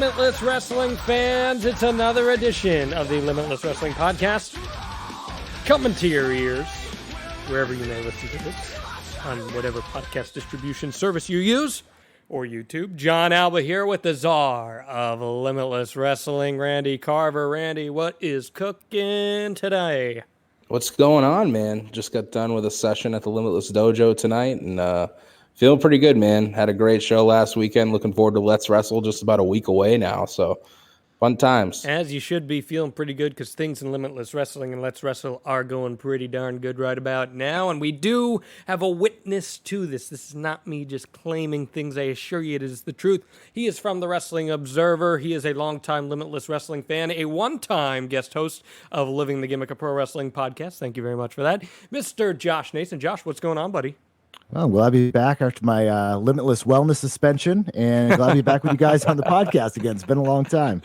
Limitless Wrestling fans, it's another edition of the Limitless Wrestling Podcast, coming to your ears, wherever you may listen to this, on whatever podcast distribution service you use, or YouTube. John Alba here with the czar of Limitless Wrestling, Randy Carver. Randy, what is cooking today? What's going on, man? Just got done with a session at the Limitless Dojo tonight, and feeling pretty good, man. Had a great show last weekend. Looking forward to Let's Wrestle, just about a week away now. So, fun times. As you should be, feeling pretty good because things in Limitless Wrestling and Let's Wrestle are going pretty darn good right about now. And we do have a witness to this. This is not me just claiming things. I assure you it is the truth. He is from the Wrestling Observer. He is a longtime Limitless Wrestling fan, a one-time guest host of Living the Gimmick of Pro Wrestling podcast. Thank you very much for that. Mr. Josh Nason. Josh, what's going on, buddy? Well, glad to be back after my Limitless Wellness suspension, and glad to be back with you guys on the podcast again. It's been a long time.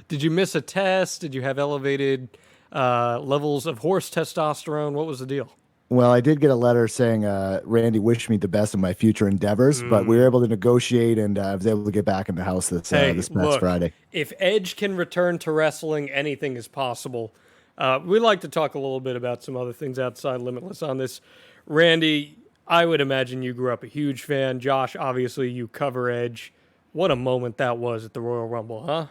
Did you miss a test? Did you have elevated levels of horse testosterone? What was the deal? Well, I did get a letter saying Randy wished me the best in my future endeavors, but we were able to negotiate, and I was able to get back in the house this past Friday. If Edge can return to wrestling, anything is possible. We'd like to talk a little bit about some other things outside Limitless on this. Randy, I would imagine you grew up a huge fan. Josh, obviously you cover Edge. What a moment that was at the Royal Rumble, huh?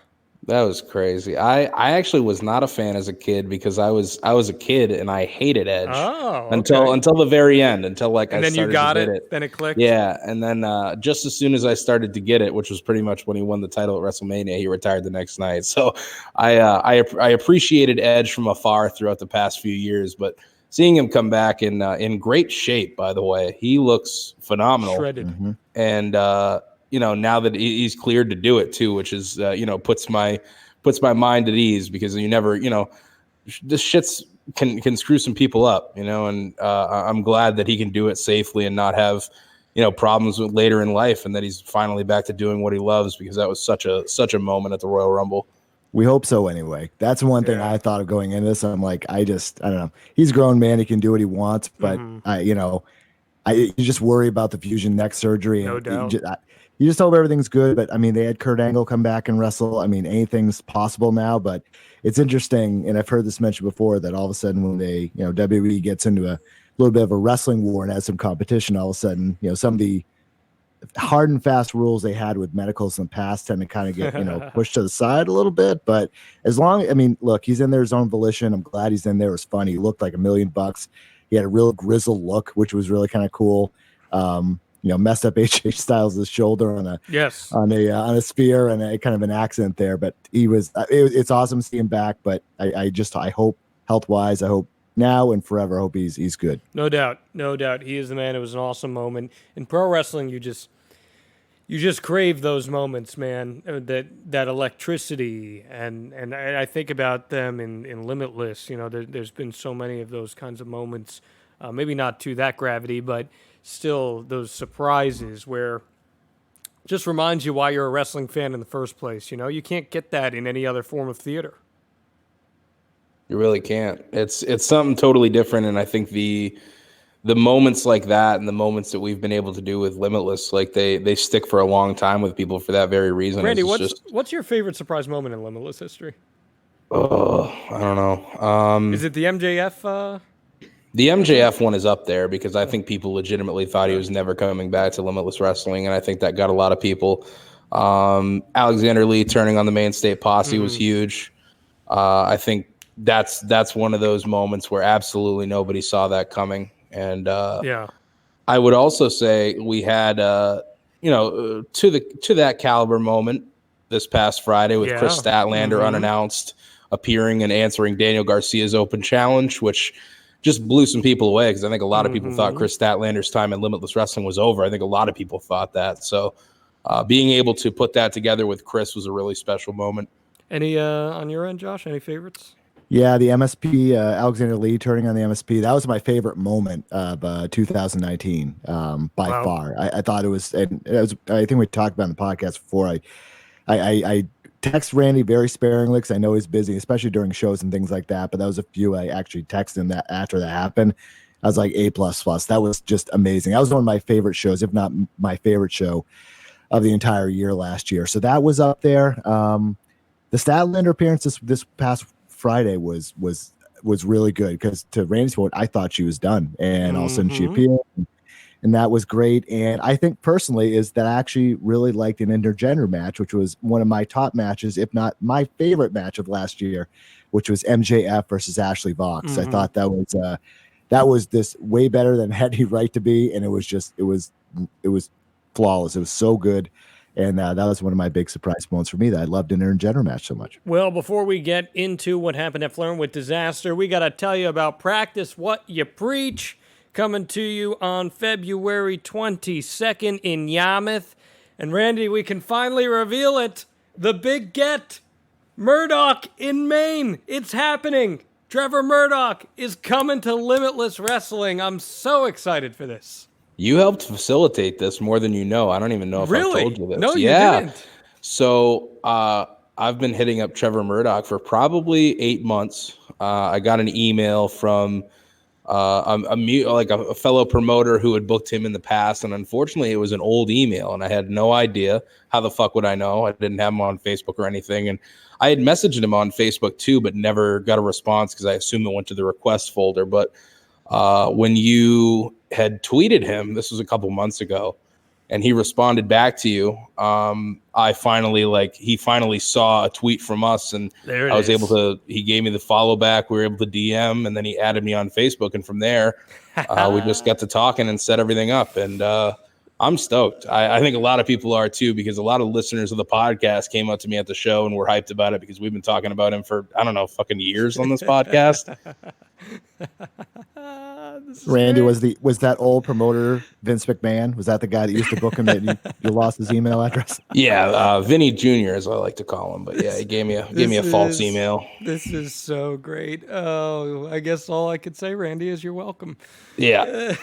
That was crazy. I actually was not a fan as a kid because I was a kid and I hated Edge until the very end, until like and I then started you got to it, get it. Then it clicked. Yeah, and then just as soon as I started to get it, which was pretty much when he won the title at WrestleMania, he retired the next night. So I appreciated Edge from afar throughout the past few years, but seeing him come back in great shape, by the way, he looks phenomenal. Shredded. Mm-hmm. And now that he's cleared to do it too, which is puts my mind at ease, because you never, this shit's can screw some people up, and I'm glad that he can do it safely and not have problems with later in life, and that he's finally back to doing what he loves, because that was such a moment at the Royal Rumble. We hope so anyway. That's one thing I thought of going into this. I'm like, I don't know. He's a grown man. He can do what he wants, but you just worry about the fusion neck surgery. No and doubt. You just hope everything's good. But I mean, they had Kurt Angle come back and wrestle. I mean, anything's possible now, but it's interesting. And I've heard this mentioned before, that all of a sudden when they, WWE gets into a little bit of a wrestling war and has some competition, all of a sudden, some of the hard and fast rules they had with medicals in the past tend to kind of get, pushed to the side a little bit. But look, he's in there his own volition. I'm glad he's in there. It was funny. He looked like $1 million. He had a real grizzled look, which was really kind of cool. Messed up AJ Styles' shoulder on a spear and a kind of an accident there. But he was, it's awesome to see him back. But I hope health wise, I hope now and forever, I hope he's good. No doubt. He is the man. It was an awesome moment in pro wrestling. You just crave those moments, man. That electricity, and I think about them in Limitless. There's been so many of those kinds of moments. Maybe not to that gravity, but still those surprises where just reminds you why you're a wrestling fan in the first place. You can't get that in any other form of theater. You really can't. It's something totally different, and I think the moments like that and the moments that we've been able to do with Limitless, like they stick for a long time with people for that very reason. Randy, what's your favorite surprise moment in Limitless history? Oh, I don't know. Is it the MJF? The MJF one is up there because I think people legitimately thought he was never coming back to Limitless Wrestling, and I think that got a lot of people. Alexander Lee turning on the Maine State Posse was huge. I think that's one of those moments where absolutely nobody saw that coming. And I would also say we had to that caliber moment this past Friday with Chris Statlander unannounced appearing and answering Daniel Garcia's open challenge, which just blew some people away, because I think a lot of people thought Chris Statlander's time in Limitless Wrestling was over. I think a lot of people thought that. So being able to put that together with Chris was a really special moment. Any on your end, Josh? Any favorites? Yeah, the MSP, Alexander Lee turning on the MSP, that was my favorite moment of 2019 by far. I thought it was, and it was, I think we talked about in the podcast before. I text Randy very sparingly because I know he's busy, especially during shows and things like that. But that was a few I actually texted him that after that happened. I was like A++. That was just amazing. That was one of my favorite shows, if not my favorite show of the entire year last year. So that was up there. The Statlander appearance this past Friday was really good, because to Randy's point, I thought she was done, and all of a sudden she appeared, and that was great. And I think personally is that I actually really liked an intergender match, which was one of my top matches, if not my favorite match of last year, which was MJF versus Ashley Vox. I thought that was this way better than had he right to be, and it was flawless. It was so good. And that was one of my big surprise moments for me, that I loved an intergender match so much. Well, before we get into what happened at Flirtin With Disaster, we got to tell you about Practice What You Preach, coming to you on February 22nd in Yarmouth. And Randy, we can finally reveal it. The big get. Murdoch in Maine. It's happening. Trevor Murdoch is coming to Limitless Wrestling. I'm so excited for this. You helped facilitate this more than you know. I don't even know if Really? I told you this. No, you didn't. So I've been hitting up Trevor Murdoch for probably 8 months. I got an email from a fellow promoter who had booked him in the past, and unfortunately it was an old email, and I had no idea. How the fuck would I know? I didn't have him on Facebook or anything, and I had messaged him on Facebook too, but never got a response because I assumed it went to the request folder. But when you had tweeted him, this was a couple months ago, and he responded back to you, he finally saw a tweet from us, and I was able to, he gave me the follow back. We were able to DM, and then he added me on Facebook, and from there we just got to talking and set everything up. And I'm stoked. I think a lot of people are too, because a lot of listeners of the podcast came up to me at the show and were hyped about it, because we've been talking about him for, I don't know, fucking years on this podcast. Randy, was that old promoter Vince McMahon? Was that the guy that used to book him that you lost his email address? Yeah, Vinny Jr. as I like to call him. But yeah, he gave me a false email. This is so great. Oh, I guess all I could say, Randy, is you're welcome. Yeah.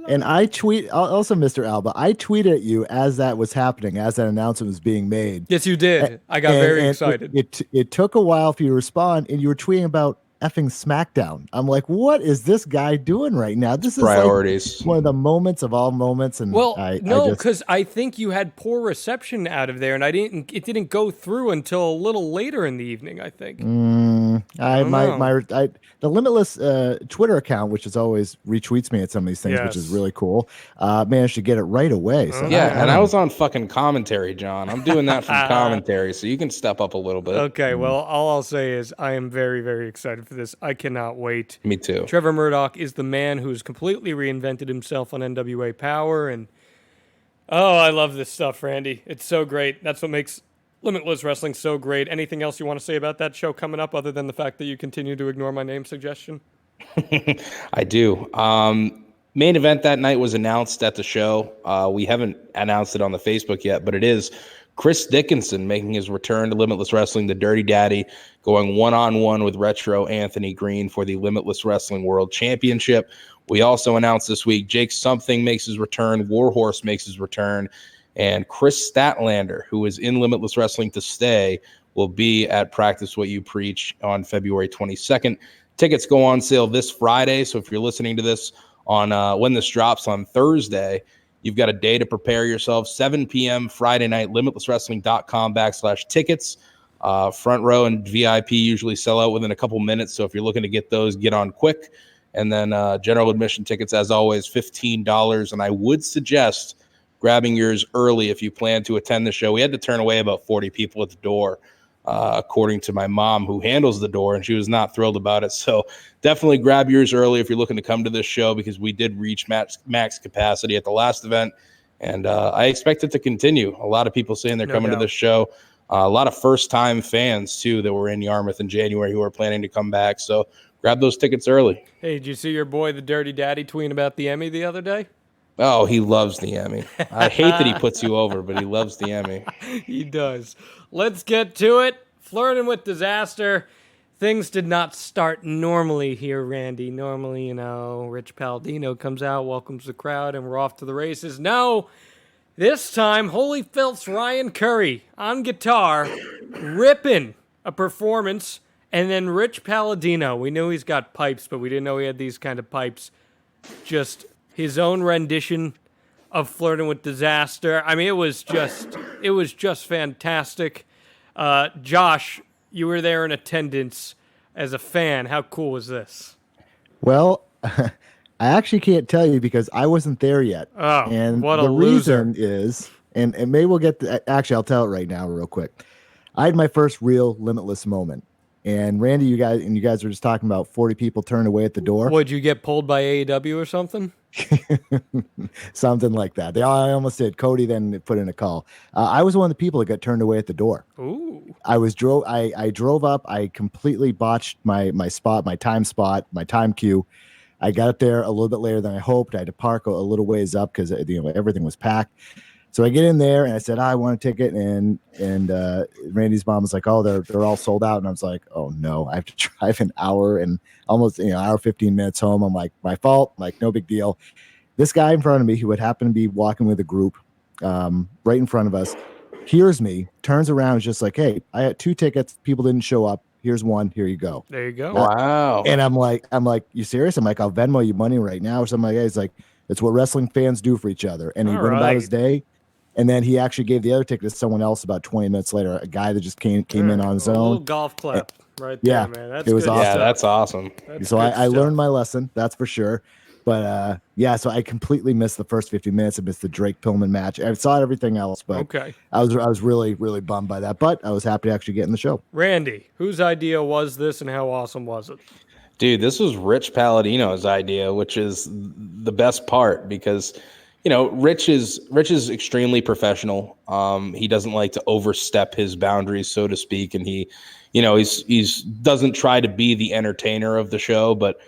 And I tweet also, Mr. Alba, I tweeted at you as that was happening, as that announcement was being made. Yes, you did. I got very excited. It took a while for you to respond, and you were tweeting about effing SmackDown. I'm like, what is this guy doing right now? This is priorities. Like one of the moments of all moments. And because I think you had poor reception out of there, and it didn't go through until a little later in the evening, I think. The Limitless Twitter account, which is always retweets me at some of these things, which is really cool, managed to get it right away. So I was on fucking commentary, John. I'm doing that from commentary, so you can step up a little bit. Okay, well, all I'll say is I am very, very excited for this. I cannot wait. Me too. Trevor Murdoch is the man who's completely reinvented himself on NWA Power, and I love this stuff, Randy. It's so great. That's what makes Limitless Wrestling so great. Anything else you want to say about that show coming up, other than the fact that you continue to ignore my name suggestion? I do. Main event that night was announced at the show. We haven't announced it on the Facebook yet, but it is Chris Dickinson making his return to Limitless Wrestling, the Dirty Daddy, going one-on-one with Retro Anthony Green for the Limitless Wrestling World Championship. We also announced this week Jake Something makes his return, Warhorse makes his return, and Chris Statlander, who is in Limitless Wrestling to stay, will be at Practice What You Preach on February 22nd. Tickets go on sale this Friday, so if you're listening to this on when this drops on Thursday, you've got a day to prepare yourself. 7 p.m. Friday night, limitlesswrestling.com/tickets. Front row and VIP usually sell out within a couple minutes, so if you're looking to get those, get on quick. And then general admission tickets, as always, $15. And I would suggest grabbing yours early if you plan to attend the show. We had to turn away about 40 people at the door, according to my mom, who handles the door, and she was not thrilled about it. So definitely grab yours early if you're looking to come to this show, because we did reach max capacity at the last event, and I expect it to continue. A lot of people saying they're coming to this show. A lot of first-time fans, too, that were in Yarmouth in January who are planning to come back. So grab those tickets early. Hey, did you see your boy, the Dirty Daddy, tweeting about the Emmy the other day? Oh, he loves the Emmy. I hate that he puts you over, but he loves the Emmy. He does. Let's get to it. Flirting with Disaster. Things did not start normally here, Randy. Normally, Rich Palladino comes out, welcomes the crowd, and we're off to the races. No, this time, Holyfield's Ryan Curry on guitar, ripping a performance, and then Rich Palladino. We knew he's got pipes, but we didn't know he had these kind of pipes. Just his own rendition of Flirtin With Disaster. I mean, it was just fantastic. Josh, you were there in attendance as a fan. How cool was this? Well, I actually can't tell you because I wasn't there yet. Oh, and what a the loser. reason is, and maybe we'll get to, actually, I'll tell it right now real quick. I had my first real Limitless moment. And Randy, you guys were just talking about 40 people turned away at the door. Would you get pulled by AEW or something? Something like that. I almost did. Cody then put in a call. I was one of the people that got turned away at the door. Ooh. I drove up. I completely botched my time queue. I got up there a little bit later than I hoped. I had to park a little ways up because everything was packed. So I get in there and I said, I want a ticket. And Randy's mom was like, oh, they're all sold out. And I was like, oh no, I have to drive an hour and almost, hour, 15 minutes home. I'm like, my fault, like no big deal. This guy in front of me who would happen to be walking with a group right in front of us, hears me, turns around, is just like, hey, I had 2 tickets. People didn't show up. Here's one. Here you go. There you go. Wow. And I'm like, you serious? I'm like, I'll Venmo you money right now or something like that. He's like, it's what wrestling fans do for each other. And he went about his day. And then he actually gave the other ticket to someone else about 20 minutes later, a guy that just came in on his own. A little golf clap right there, yeah, man. That's it was good awesome. Yeah, stuff. that's awesome. So I learned my lesson, that's for sure. But so I completely missed the first 50 minutes. I missed the Drake Pillman match. I saw everything else, but okay. I was really, really bummed by that. But I was happy to actually get in the show. Randy, whose idea was this and how awesome was it? Dude, this was Rich Palladino's idea, which is the best part because, Rich is extremely professional. He doesn't like to overstep his boundaries, so to speak, and he's doesn't try to be the entertainer of the show. But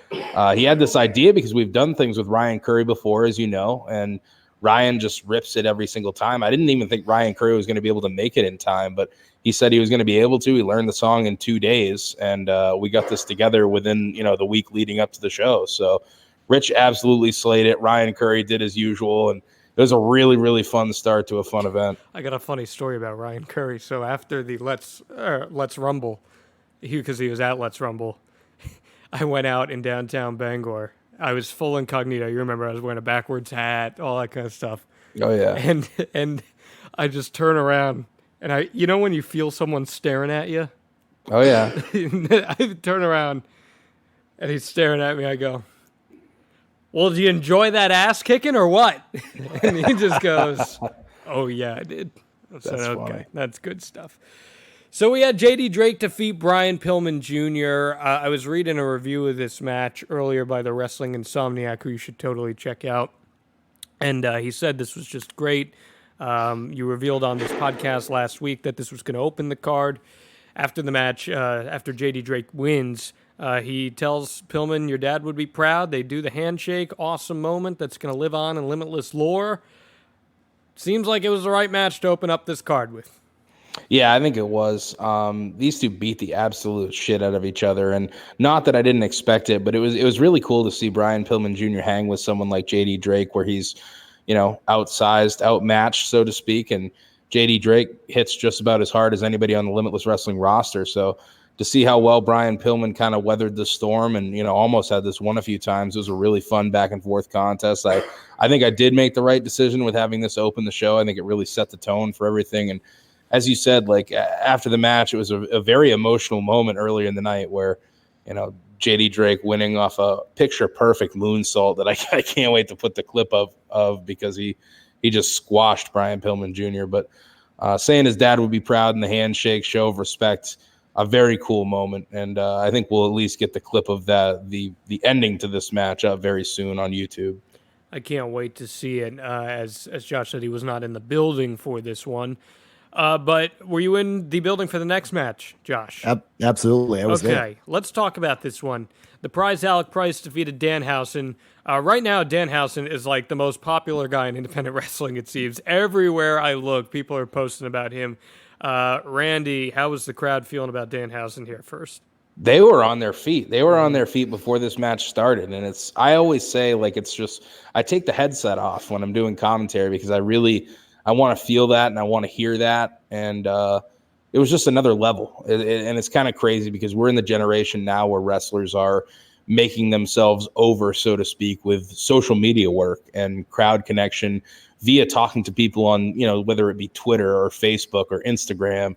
he had this idea because we've done things with Ryan Curry before, as you know, and Ryan just rips it every single time. I didn't even think Ryan Curry was going to be able to make it in time, but he said he was going to be able to. He learned the song in 2 days, and we got this together within the week leading up to the show. So Rich absolutely slayed it. Ryan Curry did as usual, and it was a really, really fun start to a fun event. I got a funny story about Ryan Curry. So after the Let's Rumble, because he was at Let's Rumble, I went out in downtown Bangor. I was full incognito. You remember I was wearing a backwards hat, all that kind of stuff. Oh yeah. And I just turn around and when you feel someone staring at you? Oh yeah. I turn around and he's staring at me. I go, well, do you enjoy that ass kicking or what? And he just goes, oh, yeah, I did. I said, okay, funny. That's good stuff. So we had JD Drake defeat Brian Pillman Jr. I was reading a review of this match earlier by the Wrestling Insomniac, who you should totally check out. And he said this was just great. You revealed on this podcast last week that this was going to open the card. After the match, after JD Drake wins, he tells Pillman, your dad would be proud. They do the handshake. Awesome moment that's going to live on in Limitless lore. Seems like it was the right match to open up this card with. Yeah, I think it was. These two beat the absolute shit out of each other. And not that I didn't expect it, but it was really cool to see Brian Pillman Jr. hang with someone like JD Drake where he's, outsized, outmatched, so to speak. And JD Drake hits just about as hard as anybody on the Limitless Wrestling roster. So to see how well Brian Pillman kind of weathered the storm and, almost had this won a few times, it was a really fun back and forth contest. I think I did make the right decision with having this open the show. I think it really set the tone for everything. And as you said, like after the match, it was a very emotional moment earlier in the night where, JD Drake winning off a picture perfect moonsault that I can't wait to put the clip of because he just squashed Brian Pillman Jr. But saying his dad would be proud in the handshake, show of respect, a very cool moment. And I think we'll at least get the clip of that, the ending to this match up very soon on YouTube. I can't wait to see it. As Josh said, he was not in the building for this one. But were you in the building for the next match, Josh? Absolutely. I was there. Okay, let's talk about this one. The Prize Alec Price defeated Danhausen. Right now, Danhausen is like the most popular guy in independent wrestling, it seems. Everywhere I look, people are posting about him. Randy, how was the crowd feeling about Danhausen here first? They were on their feet. They were on their feet before this match started. And I always say, I take the headset off when I'm doing commentary because I want to feel that and I want to hear that. And it was just another level. And it's kind of crazy because we're in the generation now where wrestlers are making themselves over, so to speak, with social media work and crowd connection, via talking to people on, whether it be Twitter or Facebook or Instagram.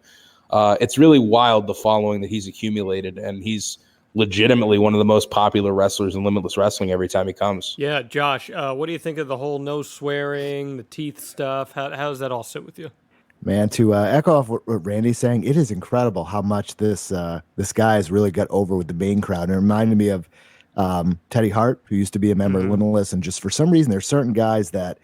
It's really wild, the following that he's accumulated, and he's legitimately one of the most popular wrestlers in Limitless Wrestling every time he comes. Yeah, Josh, what do you think of the whole no swearing, the teeth stuff? How does that all sit with you? Man, to echo off what Randy's saying, it is incredible how much this guy has really got over with the Maine crowd. And it reminded me of Teddy Hart, who used to be a member of Limitless, and just for some reason, there's certain guys that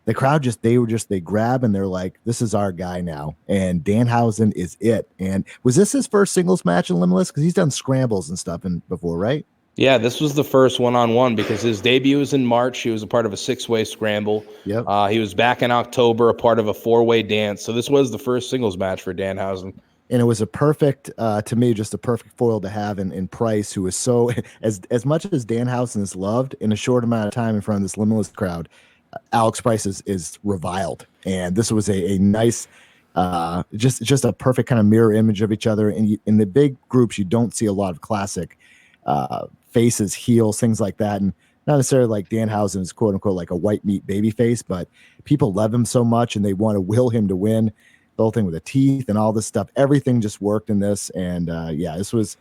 the crowd they grab and they're like, this is our guy now. And Danhausen is it. And was this his first singles match in Limitless? Because he's done scrambles and stuff before, right? Yeah, this was the first one-on-one because his debut was in March. He was a part of a 6-way scramble. Yep. He was back in October, a part of a 4-way dance. So this was the first singles match for Danhausen. And it was a perfect, to me, just a perfect foil to have in Price, who is so, as much as Danhausen is loved in a short amount of time in front of this Limitless crowd, Alex Price is reviled. And this was a nice, just a perfect kind of mirror image of each other. And in the big groups, you don't see a lot of classic faces, heels, things like that. And not necessarily like Danhausen is quote unquote like a white meat baby face, but people love him so much and they want to will him to win. The whole thing with the teeth and all this stuff, everything just worked in this. And this was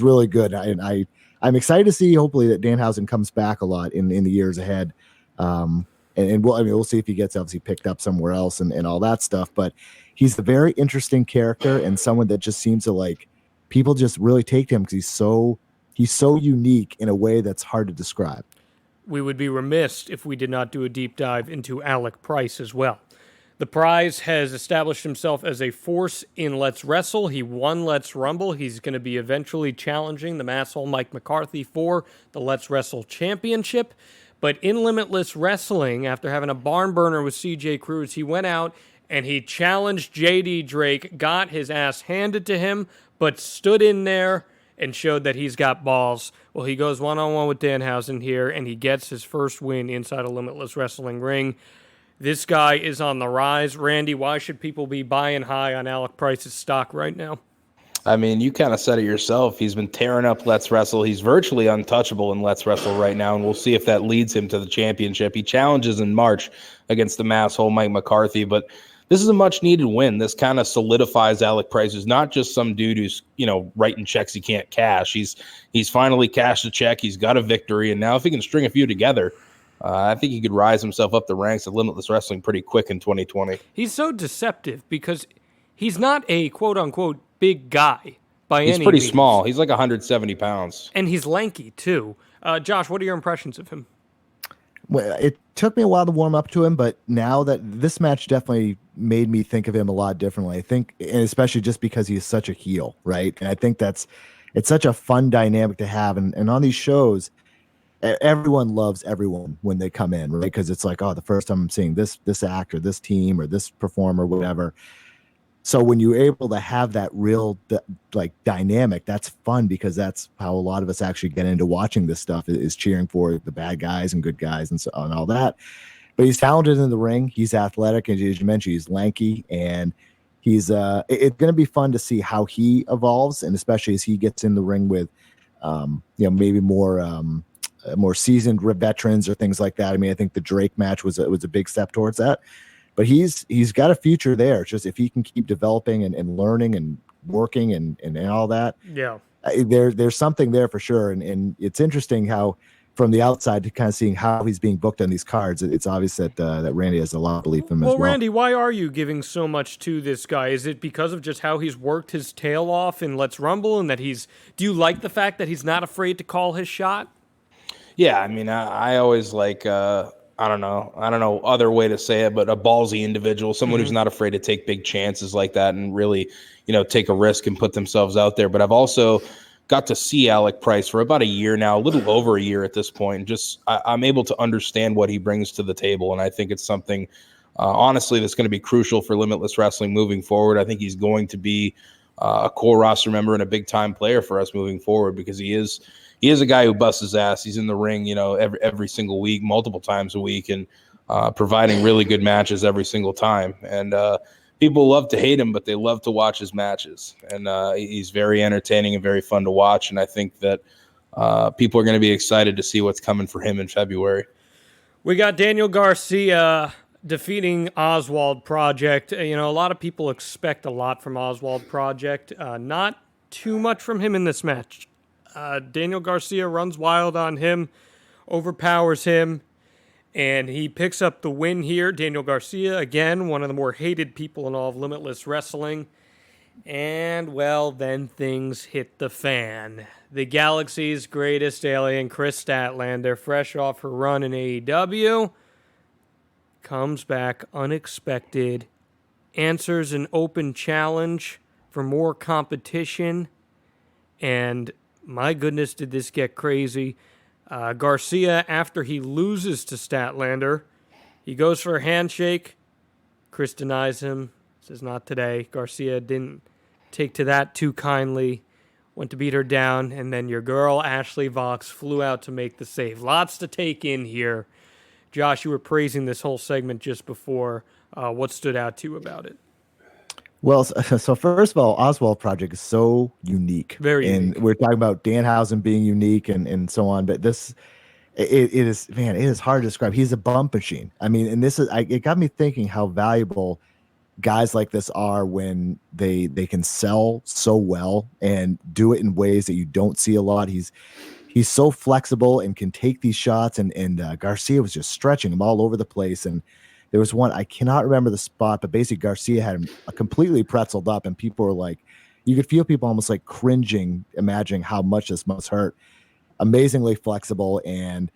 really good. I'm excited to see hopefully that Danhausen comes back a lot in the years ahead. And we'll see if he gets obviously picked up somewhere else and all that stuff. But he's a very interesting character and someone that just seems to like people just really take to him because he's so unique in a way that's hard to describe. We would be remiss if we did not do a deep dive into Alec Price as well. The Prize has established himself as a force in Let's Wrestle. He won Let's Rumble. He's going to be eventually challenging the Masshole Mike McCarthy for the Let's Wrestle Championship. But in Limitless Wrestling, after having a barn burner with CJ Cruz, he went out and he challenged JD Drake, got his ass handed to him, but stood in there and showed that he's got balls. Well, he goes one-on-one with Danhausen here, and he gets his first win inside a Limitless Wrestling ring. This guy is on the rise. Randy, why should people be buying high on Alec Price's stock right now? I mean, you kind of said it yourself. He's been tearing up Let's Wrestle. He's virtually untouchable in Let's Wrestle right now, and we'll see if that leads him to the championship. He challenges in March against the Masshole Mike McCarthy, but this is a much-needed win. This kind of solidifies Alec Price as not just some dude who's, writing checks he can't cash. He's finally cashed a check. He's got a victory, and now if he can string a few together, I think he could rise himself up the ranks of Limitless Wrestling pretty quick in 2020. He's so deceptive because he's not a quote-unquote big guy by any means. He's pretty small. He's like 170 pounds. And he's lanky, too. Josh, what are your impressions of him? Well, it took me a while to warm up to him, but now that this match definitely made me think of him a lot differently. I think, and especially just because he's such a heel, right? And I think it's such a fun dynamic to have. And on these shows, everyone loves everyone when they come in, right? Because it's like, oh, the first time I'm seeing this actor, this team, or this performer, whatever. So when you're able to have that real dynamic, that's fun because that's how a lot of us actually get into watching this stuff is cheering for the bad guys and good guys and so on, all that. But he's talented in the ring. He's athletic, and as you mentioned, he's lanky, and he's it's going to be fun to see how he evolves, and especially as he gets in the ring with maybe more seasoned veterans or things like that. I mean, I think the Drake match was a big step towards that. But he's got a future there. It's just if he can keep developing and learning and working and all that, yeah, there's something there for sure. And it's interesting how from the outside to kind of seeing how he's being booked on these cards, it's obvious that Randy has a lot of belief in him as well. Well, Randy, why are you giving so much to this guy? Is it because of just how he's worked his tail off in Let's Rumble, and that do you like the fact that he's not afraid to call his shot? Yeah, I mean, I always like. I don't know other way to say it, but a ballsy individual, someone who's not afraid to take big chances like that and really, take a risk and put themselves out there. But I've also got to see Alec Price for about a year now, a little over a year at this point. And just I'm able to understand what he brings to the table. And I think it's something, honestly, that's going to be crucial for Limitless Wrestling moving forward. I think he's going to be a core roster member and a big time player for us moving forward because he is a guy who busts his ass. He's in the ring, every single week, multiple times a week, and providing really good matches every single time. And people love to hate him, but they love to watch his matches. And he's very entertaining and very fun to watch. And I think that people are going to be excited to see what's coming for him in February. We got Daniel Garcia defeating Oswald Project. A lot of people expect a lot from Oswald Project. Not too much from him in this match. Daniel Garcia runs wild on him, overpowers him, and he picks up the win here. Daniel Garcia, again, one of the more hated people in all of Limitless Wrestling. And, well, then things hit the fan. The Galaxy's greatest alien, Chris Statlander, fresh off her run in AEW, comes back unexpected, answers an open challenge for more competition, and my goodness, did this get crazy. Garcia, after he loses to Statlander, he goes for a handshake. Chris denies him, says not today. Garcia didn't take to that too kindly, went to beat her down, and then your girl, Ashley Vox, flew out to make the save. Lots to take in here. Josh, you were praising this whole segment just before. What stood out to you about it? Well, so first of all, Oswald Project is so unique. Very unique. And we're talking about Danhausen being unique and so on, but this, it is hard to describe. He's a bump machine. I mean, and it got me thinking how valuable guys like this are when they can sell so well and do it in ways that you don't see a lot. He's so flexible and can take these shots, and Garcia was just stretching him all over the place. And there was one, I cannot remember the spot, but basically Garcia had him completely pretzeled up, and people were like, you could feel people almost like cringing, imagining how much this must hurt. Amazingly flexible, and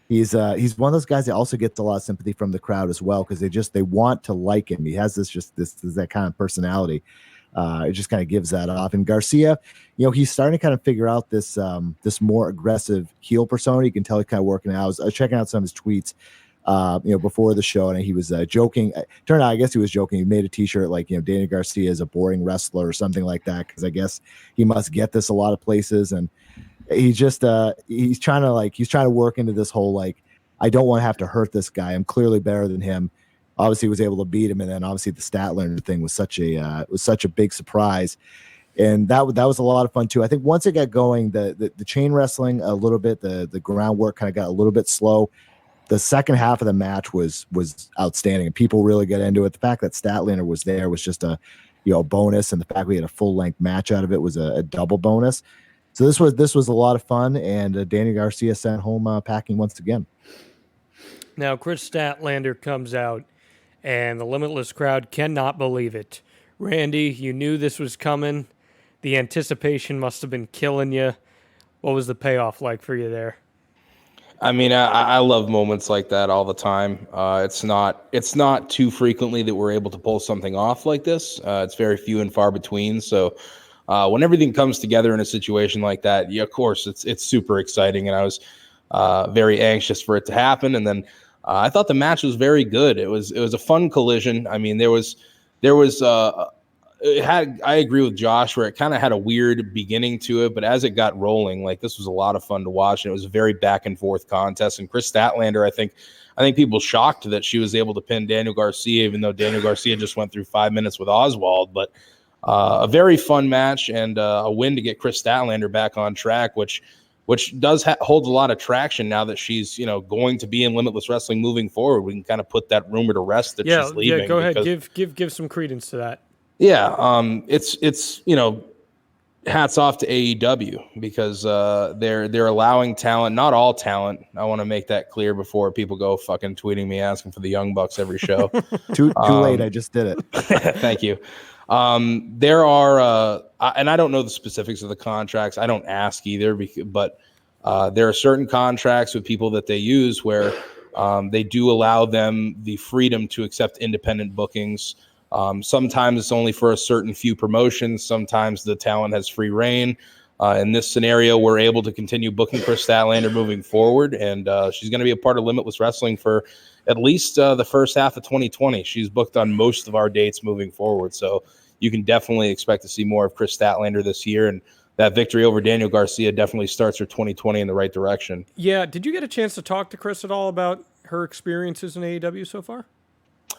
he's one of those guys that also gets a lot of sympathy from the crowd as well, because they want to like him. He has this that kind of personality. It just kind of gives that off. And Garcia, he's starting to kind of figure out this more aggressive heel persona. You can tell he's kind of working out. I was checking out some of his tweets, before the show, and he was joking. Turned out, I guess he was joking. He made a T-shirt like, Daniel Garcia is a boring wrestler or something like that, because I guess he must get this a lot of places. And he's just he's trying to work into this whole, like, I don't want to have to hurt this guy. I'm clearly better than him. Obviously was able to beat him, and then obviously the Statlander thing was such a big surprise, and that was a lot of fun too. I think once it got going, the chain wrestling a little bit, the groundwork kind of got a little bit slow. The second half of the match was outstanding, and people really got into it. The fact that Statlander was there was just a bonus, and the fact we had a full length match out of it was a double bonus. So this was a lot of fun, and Daniel Garcia sent home packing once again. Now Chris Statlander comes out, and the Limitless crowd cannot believe it. Randy, you knew this was coming. The anticipation must have been killing you. What was the payoff like for you there? I mean, I love moments like that all the time. It's not too frequently that we're able to pull something off like this. It's very few and far between. So when everything comes together in a situation like that, of course, it's super exciting. And I was very anxious for it to happen. And then I thought the match was very good. It was a fun collision. I mean, I agree with Josh where it kind of had a weird beginning to it, but as it got rolling, like, this was a lot of fun to watch, and it was a very back and forth contest. And Chris Statlander, I think people shocked that she was able to pin Daniel Garcia, even though Daniel Garcia just went through 5 minutes with Oswald. But a very fun match, and a win to get Chris Statlander back on track, which does hold a lot of traction now that she's going to be in Limitless Wrestling moving forward. We can kind of put that rumor to rest that she's leaving. Yeah, go ahead, give some credence to that. Yeah, it's hats off to AEW, because they're allowing talent, not all talent. I want to make that clear before people go fucking tweeting me asking for the Young Bucks every show. Too late, I just did it. Thank you. There are, and I don't know the specifics of the contracts. I don't ask either, but there are certain contracts with people that they use where they do allow them the freedom to accept independent bookings. Sometimes it's only for a certain few promotions. Sometimes the talent has free reign. In this scenario, we're able to continue booking Chris Statlander moving forward, and she's going to be a part of Limitless Wrestling for at least the first half of 2020. She's booked on most of our dates moving forward, so you can definitely expect to see more of Chris Statlander this year, and that victory over Daniel Garcia definitely starts her 2020 in the right direction. Yeah, did you get a chance to talk to Chris at all about her experiences in AEW so far?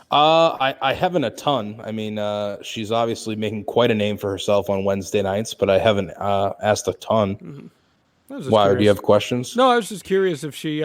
I haven't a ton. I mean, she's obviously making quite a name for herself on Wednesday nights, but I haven't asked a ton. Mm-hmm. Why? Do you have questions? No, I was just curious if she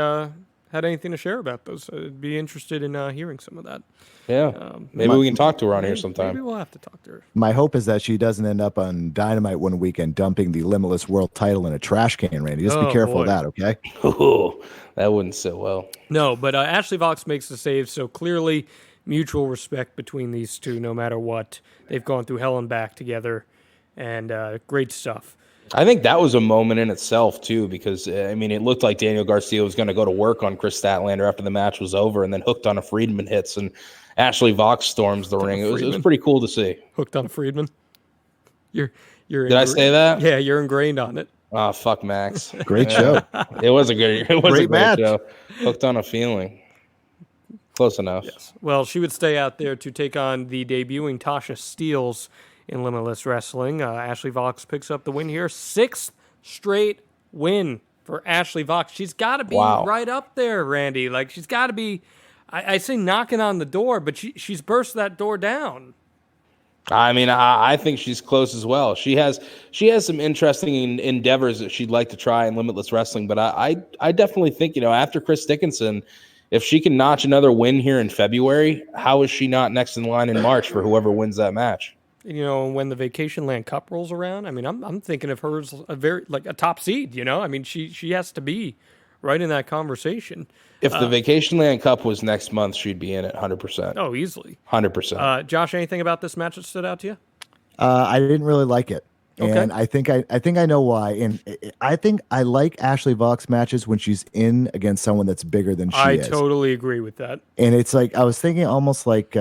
had anything to share about those. I'd be interested in hearing some of that. Yeah, maybe we can talk to her on here sometime. Maybe we'll have to talk to her. My hope is that she doesn't end up on Dynamite one weekend dumping the Limitless World title in a trash can, Randy. Just be careful of that, okay? Oh, that wouldn't sit well. No, but Ashley Vox makes the save, so clearly mutual respect between these two, no matter what. They've gone through hell and back together, and great stuff. I think that was a moment in itself, too, because, I mean, it looked like Daniel Garcia was going to go to work on Chris Statlander after the match was over, and then Hooked on a Friedman hits, and Ashley Vox storms the ring. It was pretty cool to see. Hooked on a Friedman? You're Did I say that? Yeah, you're ingrained on it. Oh, fuck Max. Great show. It was a great match. Show. Hooked on a feeling. Close enough. Yes. Well, she would stay out there to take on the debuting Tasha Steelz in Limitless Wrestling. Ashley Vox picks up the win here. 6th straight win for Ashley Vox. She's got to be right up there, Randy. Like, she's got to be, I say knocking on the door, but she's burst that door down. I mean, I think she's close as well. She has some interesting endeavors that she'd like to try in Limitless Wrestling, but I definitely think, after Chris Dickinson, if she can notch another win here in February, how is she not next in line in March for whoever wins that match? When the Vacation Land Cup rolls around, I mean, I'm thinking of her as a top seed. I mean, she has to be right in that conversation. If the Vacation Land Cup was next month, she'd be in it 100%. Oh, easily. 100%. Josh, anything about this match that stood out to you? I didn't really like it. And I think I know why. And I think I like Ashley Vox matches when she's in against someone that's bigger than she is. I totally agree with that. And it's like I was thinking almost like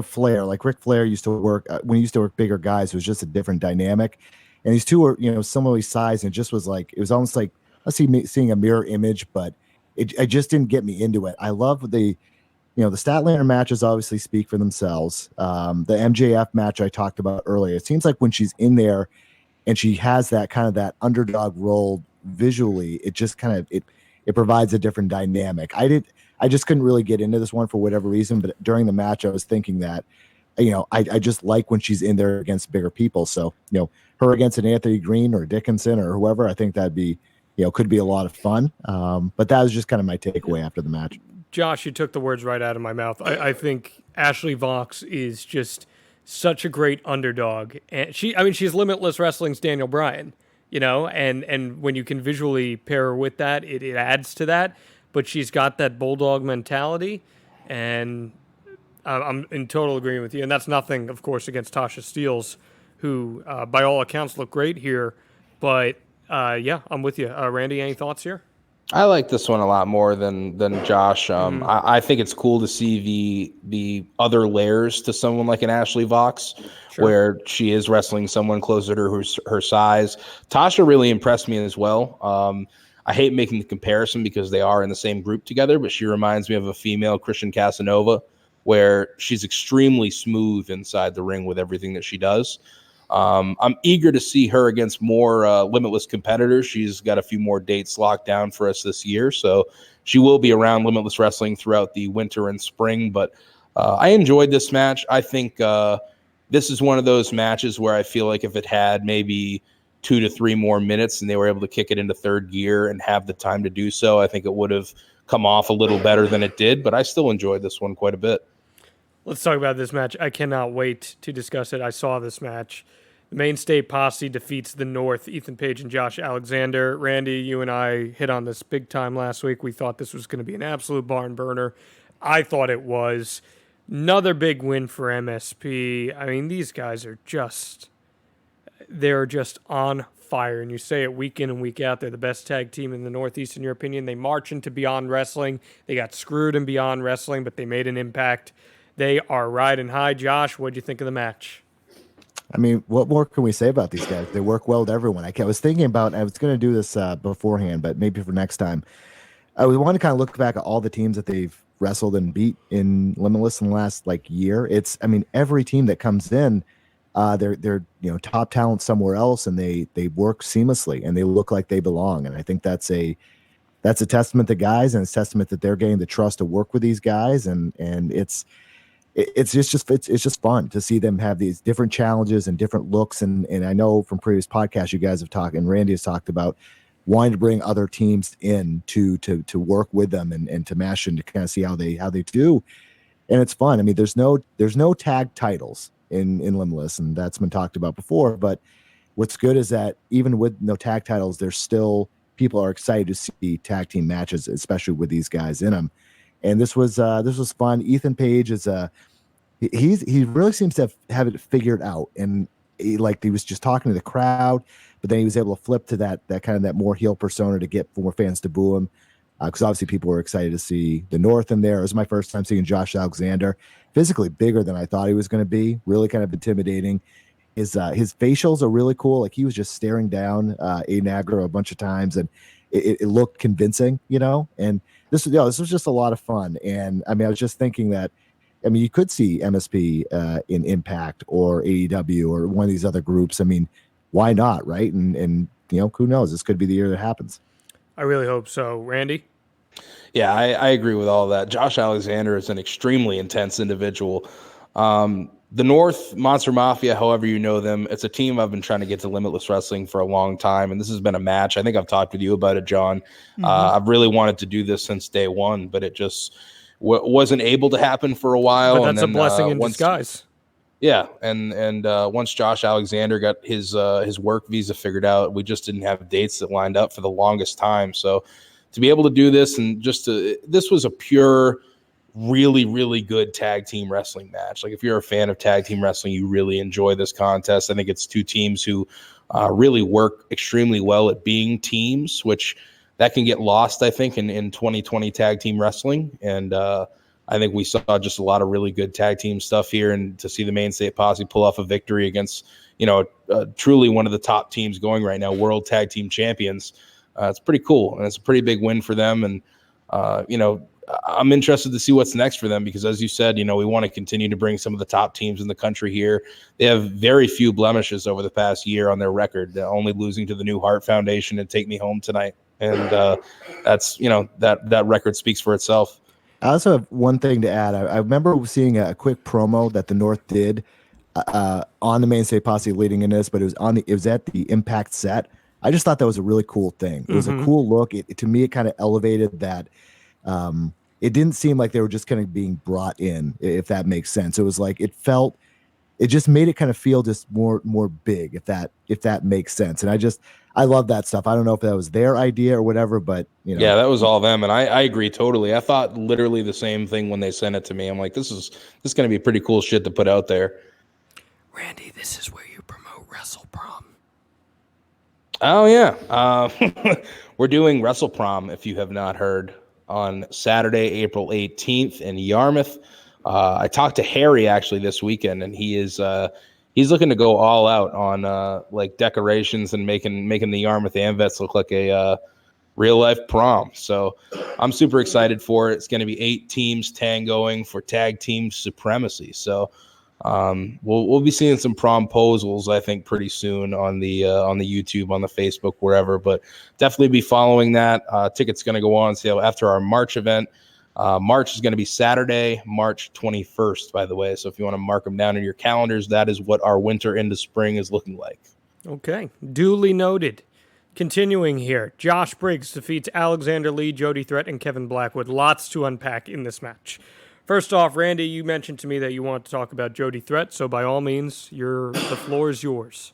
Flair, like Ric Flair used to work when he used to work bigger guys. It was just a different dynamic. And these two were similarly sized, and it just was like it was almost like seeing a mirror image, but it just didn't get me into it. I love the Statlander matches obviously speak for themselves. The MJF match I talked about earlier, it seems like when she's in there and she has that kind of that underdog role visually, it just kind of it provides a different dynamic. I just couldn't really get into this one for whatever reason, but during the match I was thinking that I just like when she's in there against bigger people. So her against an Anthony Green or Dickinson or whoever, I think that'd be could be a lot of fun. But that was just kind of my takeaway after the match. Josh, you took the words right out of my mouth. I think Ashley Vox is just such a great underdog. And she's Limitless Wrestling's Daniel Bryan, and when you can visually pair her with that, it adds to that. But she's got that bulldog mentality, and I'm in total agreement with you. And that's nothing, of course, against Tasha Steelz, who, by all accounts, look great here. But, I'm with you. Randy, any thoughts here? I like this one a lot more than Josh. I think it's cool to see the other layers to someone like an Ashley Vox, where she is wrestling someone closer to her size. Tasha really impressed me as well. I hate making the comparison because they are in the same group together, but she reminds me of a female Christian Casanova, where she's extremely smooth inside the ring with everything that she does. I'm eager to see her against more Limitless competitors. She's got a few more dates locked down for us this year, so she will be around Limitless Wrestling throughout the winter and spring. But I enjoyed this match. I think this is one of those matches where I feel like if it had maybe 2 to 3 more minutes and they were able to kick it into third gear and have the time to do so, I think it would have come off a little better than it did. But I still enjoyed this one quite a bit. Let's talk about this match. I cannot wait to discuss it. I saw this match. The Maine State Posse defeats the North, Ethan Page and Josh Alexander. Randy, you and I hit on this big time last week. We thought this was going to be an absolute barn burner. I thought it was. Another big win for MSP. I mean, these guys are they're just on fire. And you say it week in and week out, they're the best tag team in the Northeast, in your opinion. They march into Beyond Wrestling. They got screwed in Beyond Wrestling, but they made an impact. They are riding high. Josh, what'd you think of the match? I mean, what more can we say about these guys? They work well with everyone. I was thinking about, I was going to do this beforehand, but maybe for next time. I want to kind of look back at all the teams that they've wrestled and beat in Limitless in the last year. Every team that comes in, they're top talent somewhere else, and they work seamlessly and they look like they belong. And I think that's a testament to guys, and it's a testament that they're getting the trust to work with these guys, and it's just fun to see them have these different challenges and different looks. And I know from previous podcasts you guys have talked, and Randy has talked about wanting to bring other teams in to work with them and to mash and to kind of see how they do. And it's fun. I mean, there's no tag titles in Limitless, and that's been talked about before. But what's good is that even with no tag titles, there's still people are excited to see tag team matches, especially with these guys in them. And this was fun. Ethan Page is he really seems to have it figured out, and he was just talking to the crowd, but then he was able to flip to that kind of that more heel persona to get more fans to boo him. Because obviously people were excited to see the North in there. It was my first time seeing Josh Alexander, physically bigger than I thought he was going to be, really kind of intimidating. His facials are really cool. Like he was just staring down Aiden Agro a bunch of times, and it looked convincing, and this was just a lot of fun. And I mean, I was just thinking that, I mean, you could see MSP in Impact or AEW or one of these other groups. I mean, why not, right? And who knows? This could be the year that happens. I really hope so. Randy? Yeah, I agree with all that. Josh Alexander is an extremely intense individual. The North, Monster Mafia, however you know them, it's a team I've been trying to get to Limitless Wrestling for a long time, and this has been a match. I think I've talked with you about it, John. Mm-hmm. I've really wanted to do this since day one, but it just wasn't able to happen for a while. But that's a blessing in disguise. Yeah, and once Josh Alexander got his work visa figured out, we just didn't have dates that lined up for the longest time. So to be able to do this this was a pure, really, really good tag team wrestling match. Like if you're a fan of tag team wrestling, you really enjoy this contest. I think it's two teams who really work extremely well at being teams, which that can get lost, I think, in 2020 tag team wrestling. And I think we saw just a lot of really good tag team stuff here, and to see the Maine State Posse pull off a victory against, truly one of the top teams going right now, world tag team champions. It's pretty cool, and it's a pretty big win for them. And, I'm interested to see what's next for them because, as you said, we want to continue to bring some of the top teams in the country here. They have very few blemishes over the past year on their record, only losing to the New Heart Foundation and Take Me Home Tonight. And that's, that record speaks for itself. I also have one thing to add. I remember seeing a quick promo that the North did on the Maine State Posse leading in this, but it was at the Impact set. I just thought that was a really cool thing. It was a cool look. To me, it kind of elevated that. It didn't seem like they were just kind of being brought in, if that makes sense. It was like it just made it kind of feel just more big, if that makes sense. And I love that stuff. I don't know if that was their idea or whatever, but yeah, that was all them. And I agree totally. I thought literally the same thing when they sent it to me. I'm like, this is going to be pretty cool shit to put out there. Randy, this is where you promote Wrestle Prom. Oh yeah. We're doing Wrestle Prom, if you have not heard, on Saturday, April 18th in Yarmouth. I talked to Harry actually this weekend, and he's looking to go all out on like decorations and making the Yarmouth Amvets look like a real life prom. So I'm super excited for it. It's going to be 8 teams tangoing for tag team supremacy. So we'll be seeing some promposals, I think, pretty soon on the YouTube, on the Facebook, wherever. But definitely be following that. Tickets going to go on sale after our March event. March is going to be Saturday, March 21st, by the way. So if you want to mark them down in your calendars, that is what our winter into spring is looking like. Okay, duly noted. Continuing here, Josh Briggs defeats Alexander Lee, Jody Threat, and Kevin Blackwood. Lots to unpack in this match. First off, Randy, you mentioned to me that you want to talk about Jody Threat, so by all means, the floor is yours.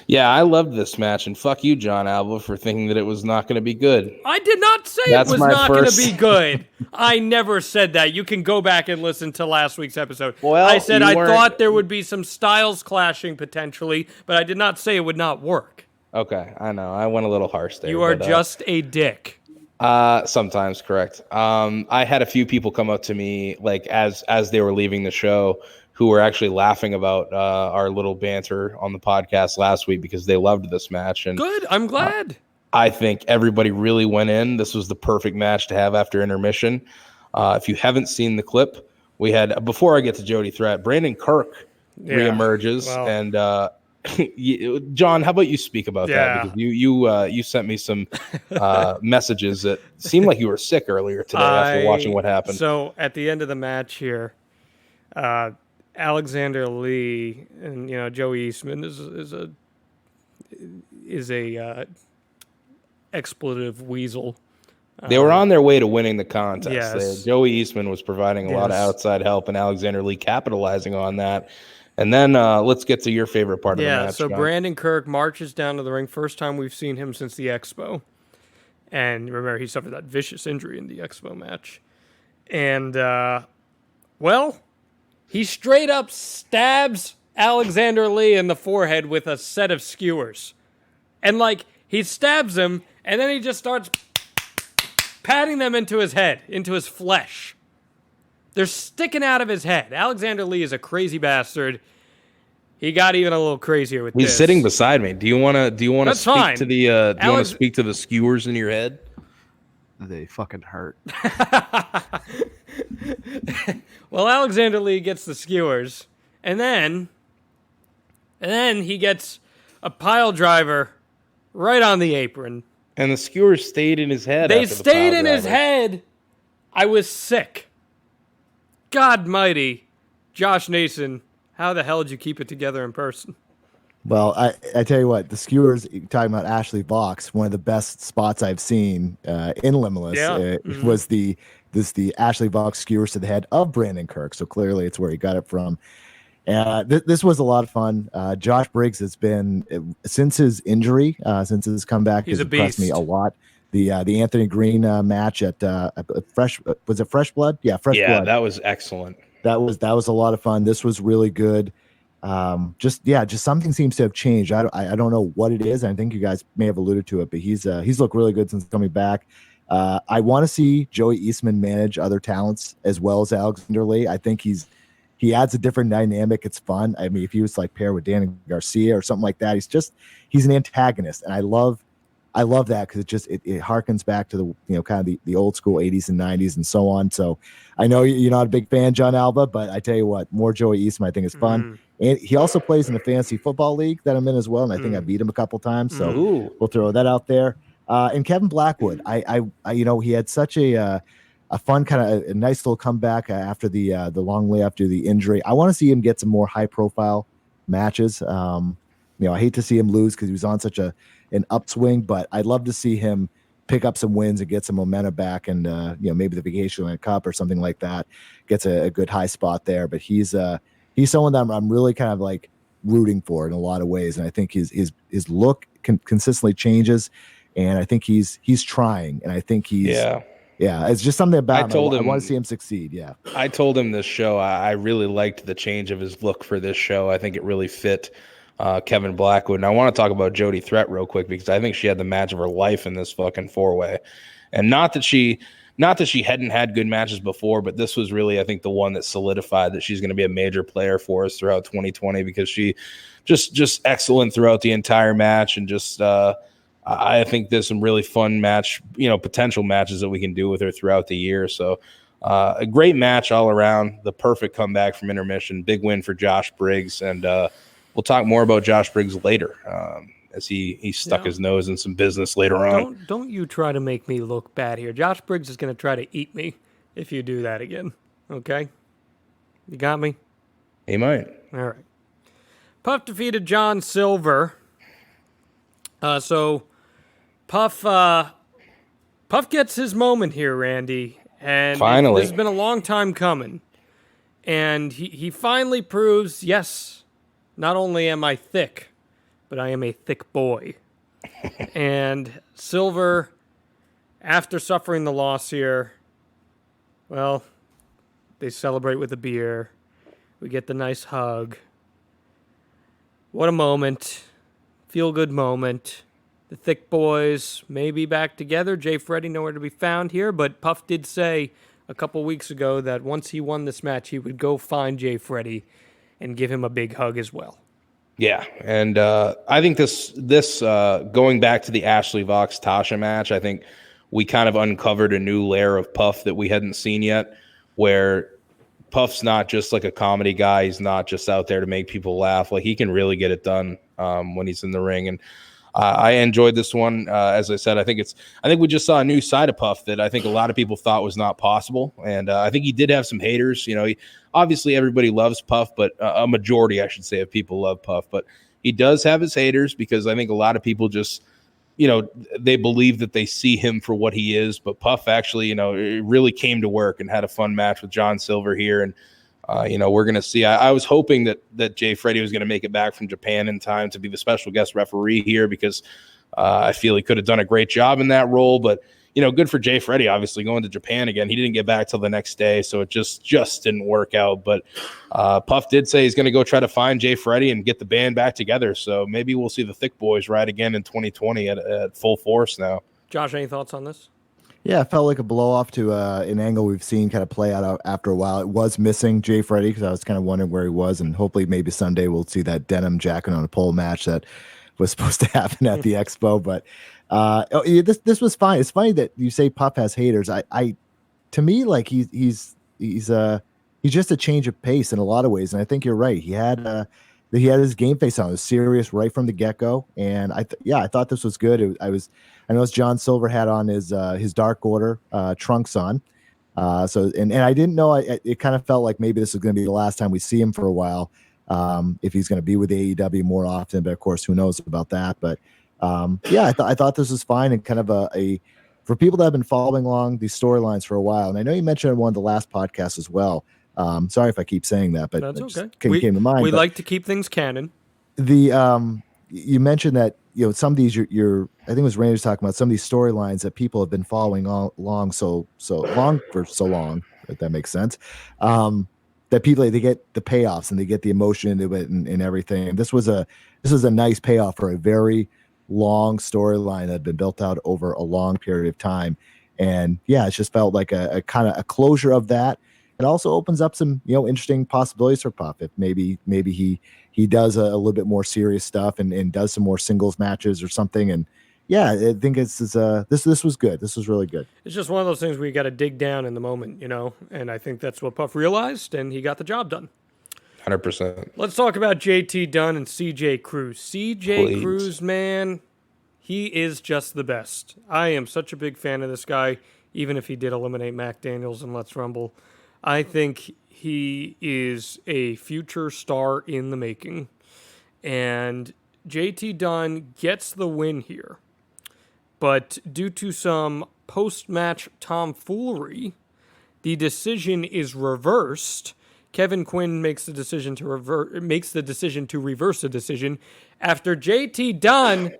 Yeah, I loved this match, and fuck you, John Alba, for thinking that it was not going to be good. I did not say it was not going to be good. I never said that. You can go back and listen to last week's episode. Well, I said I thought there would be some styles clashing potentially, but I did not say it would not work. Okay, I know. I went a little harsh there. You are just a dick. Sometimes, correct. I had a few people come up to me like as they were leaving the show who were actually laughing about our little banter on the podcast last week because they loved this match. And good, I'm glad. I think everybody really went in. This was the perfect match to have after intermission. If you haven't seen the clip, we had, before I get to Jody Threat, Brandon Kirk reemerges, and John, how about you speak about that? Because you sent me some messages that seemed like you were sick earlier today after watching what happened. So at the end of the match here, Alexander Lee and Joey Eastman is a expletive weasel. They were on their way to winning the contest. Yes. Joey Eastman was providing a lot of outside help, and Alexander Lee capitalizing on that. And then let's get to your favorite part of the match. So John. Brandon Kirk marches down to the ring. First time we've seen him since the Expo. And remember, he suffered that vicious injury in the Expo match. And, he straight up stabs Alexander Lee in the forehead with a set of skewers. And, he stabs him, and then he just starts patting them into his head, into his flesh. They're sticking out of his head. Alexander Lee is a crazy bastard. He got even a little crazier with this. He's sitting beside me. Do you want to speak fine. to the do you want to speak to the skewers in your head? They fucking hurt. Well, Alexander Lee gets the skewers, and then he gets a pile driver right on the apron. And the skewers stayed in his head. They stayed in his head. I was sick. God mighty. Josh Nason, how the hell did you keep it together in person? Well, I tell you what, the skewers, talking about Ashley Vox, one of the best spots I've seen in Limitless was the Ashley Vox skewers to the head of Brandon Kirk. So clearly it's where he got it from. This was a lot of fun. Josh Briggs has been, since his injury, since his comeback, he's has impressed me a lot. The Anthony Green match at Fresh Blood? Yeah, Fresh Blood. Yeah, that was excellent. That was a lot of fun. This was really good. Just something seems to have changed. I don't know what it is. I think you guys may have alluded to it, but he's looked really good since coming back. I want to see Joey Eastman manage other talents as well as Alexander Lee. I think he adds a different dynamic. It's fun. I mean, if he was paired with Danny Garcia or something like that, he's an antagonist, and I love that because it harkens back to the kind of the old school 80s and 90s and so on. So I know you're not a big fan, John Alba, but I tell you what, more Joey Eastman I think is fun. And he also plays in a fantasy football league that I'm in as well, and I think I beat him a couple times. So we'll throw that out there. And Kevin Blackwood, I he had such a fun kind of a nice little comeback after the long layoff due to the injury. I want to see him get some more high profile matches. I hate to see him lose because he was on such an upswing, but I'd love to see him pick up some wins and get some momentum back, and maybe the Vacation Land Cup or something like that gets a good high spot there. But he's someone that I'm really kind of rooting for in a lot of ways, and I think his look consistently changes, and I think he's trying, and I think he's it's just something about him. I want to see him succeed. Yeah, I told him this show I really liked the change of his look for this show. I think it really fit Kevin Blackwood. And I want to talk about Jody Threat real quick because I think she had the match of her life in this fucking 4-way. And not that she hadn't had good matches before, but this was really, I think, the one that solidified that she's going to be a major player for us throughout 2020 because she just excellent throughout the entire match. And just I think there's some really fun potential matches that we can do with her throughout the year. So a great match all around, the perfect comeback from intermission, big win for Josh Briggs. And we'll talk more about Josh Briggs later as he stuck his nose in some business later on. Don't you try to make me look bad here. Josh Briggs is going to try to eat me if you do that again. Okay? You got me? He might. All right. Puff defeated John Silver. So Puff gets his moment here, Randy. And finally. This has been a long time coming. And he finally proves, yes, not only am I thick, but I am a thick boy. And Silver, after suffering the loss here, well, they celebrate with a beer. We get the nice hug. What a moment. Feel-good moment. The thick boys may be back together. Jay Freddy nowhere to be found here, but Puff did say a couple weeks ago that once he won this match, he would go find Jay Freddy and give him a big hug as well. Yeah, and I think this going back to the Ashley Vox Tasha match, I think we kind of uncovered a new layer of Puff that we hadn't seen yet, where Puff's not just like a comedy guy. He's not just out there to make people laugh. Like, he can really get it done when he's in the ring. And I enjoyed this one. As I said, I think we just saw a new side of Puff that I think a lot of people thought was not possible. And I think he did have some haters. Obviously everybody loves Puff, but a majority, I should say, of people love Puff. But he does have his haters because I think a lot of people just they believe that they see him for what he is, but Puff actually, really came to work and had a fun match with John Silver here. And, we're going to see, I was hoping that Jay Freddy was going to make it back from Japan in time to be the special guest referee here, because I feel he could have done a great job in that role, but good for Jay Freddy, obviously going to Japan again. He didn't get back till the next day, so it just didn't work out. But Puff did say he's going to go try to find Jay Freddy and get the band back together. So maybe we'll see the Thick Boys ride again in 2020 at full force now. Josh, any thoughts on this? Yeah, it felt like a blow off to an angle we've seen kind of play out after a while. It was missing Jay Freddy because I was kind of wondering where he was, and hopefully maybe Sunday we'll see that denim jacket on a pole match that was supposed to happen at the Expo. But this was fine. It's funny that you say Puff has haters. To me, like he's just a change of pace in a lot of ways, and I think you're right. He had his game face on. It was serious right from the get go, and I thought this was good. I noticed John Silver had on his Dark Order trunks on. So I didn't know. It kind of felt like maybe this is going to be the last time we see him for a while. If he's going to be with AEW more often, but of course, who knows about that? But I thought this was fine and kind of a for people that have been following along these storylines for a while. And I know you mentioned it in one of the last podcasts as well. Sorry if I keep saying that, but that's okay. Came to mind. We like to keep things canon. You mentioned that some of these I think it was Randy talking about some of these storylines that people have been following along so long, if that makes sense. That people they get the payoffs and they get the emotion into it and everything. This was a nice payoff for a very long storyline that had been built out over a long period of time, and it just felt like a kind of a closure of that. It also opens up some interesting possibilities for Puff if maybe he does a little bit more serious stuff and does some more singles matches or something. And I think this was good. This was really good. It's just one of those things where you got to dig down in the moment, and I think that's what Puff realized, and he got the job done. 100%. Let's talk about JT Dunn and CJ Cruz. Please. Cruz, man, he is just the best. I am such a big fan of this guy, even if he did eliminate Mac Daniels in Let's Rumble. I think he is a future star in the making, and JT Dunn gets the win here. But due to some post-match tomfoolery, the decision is reversed. Kevin Quinn makes the decision to reverse the decision after JT Dunn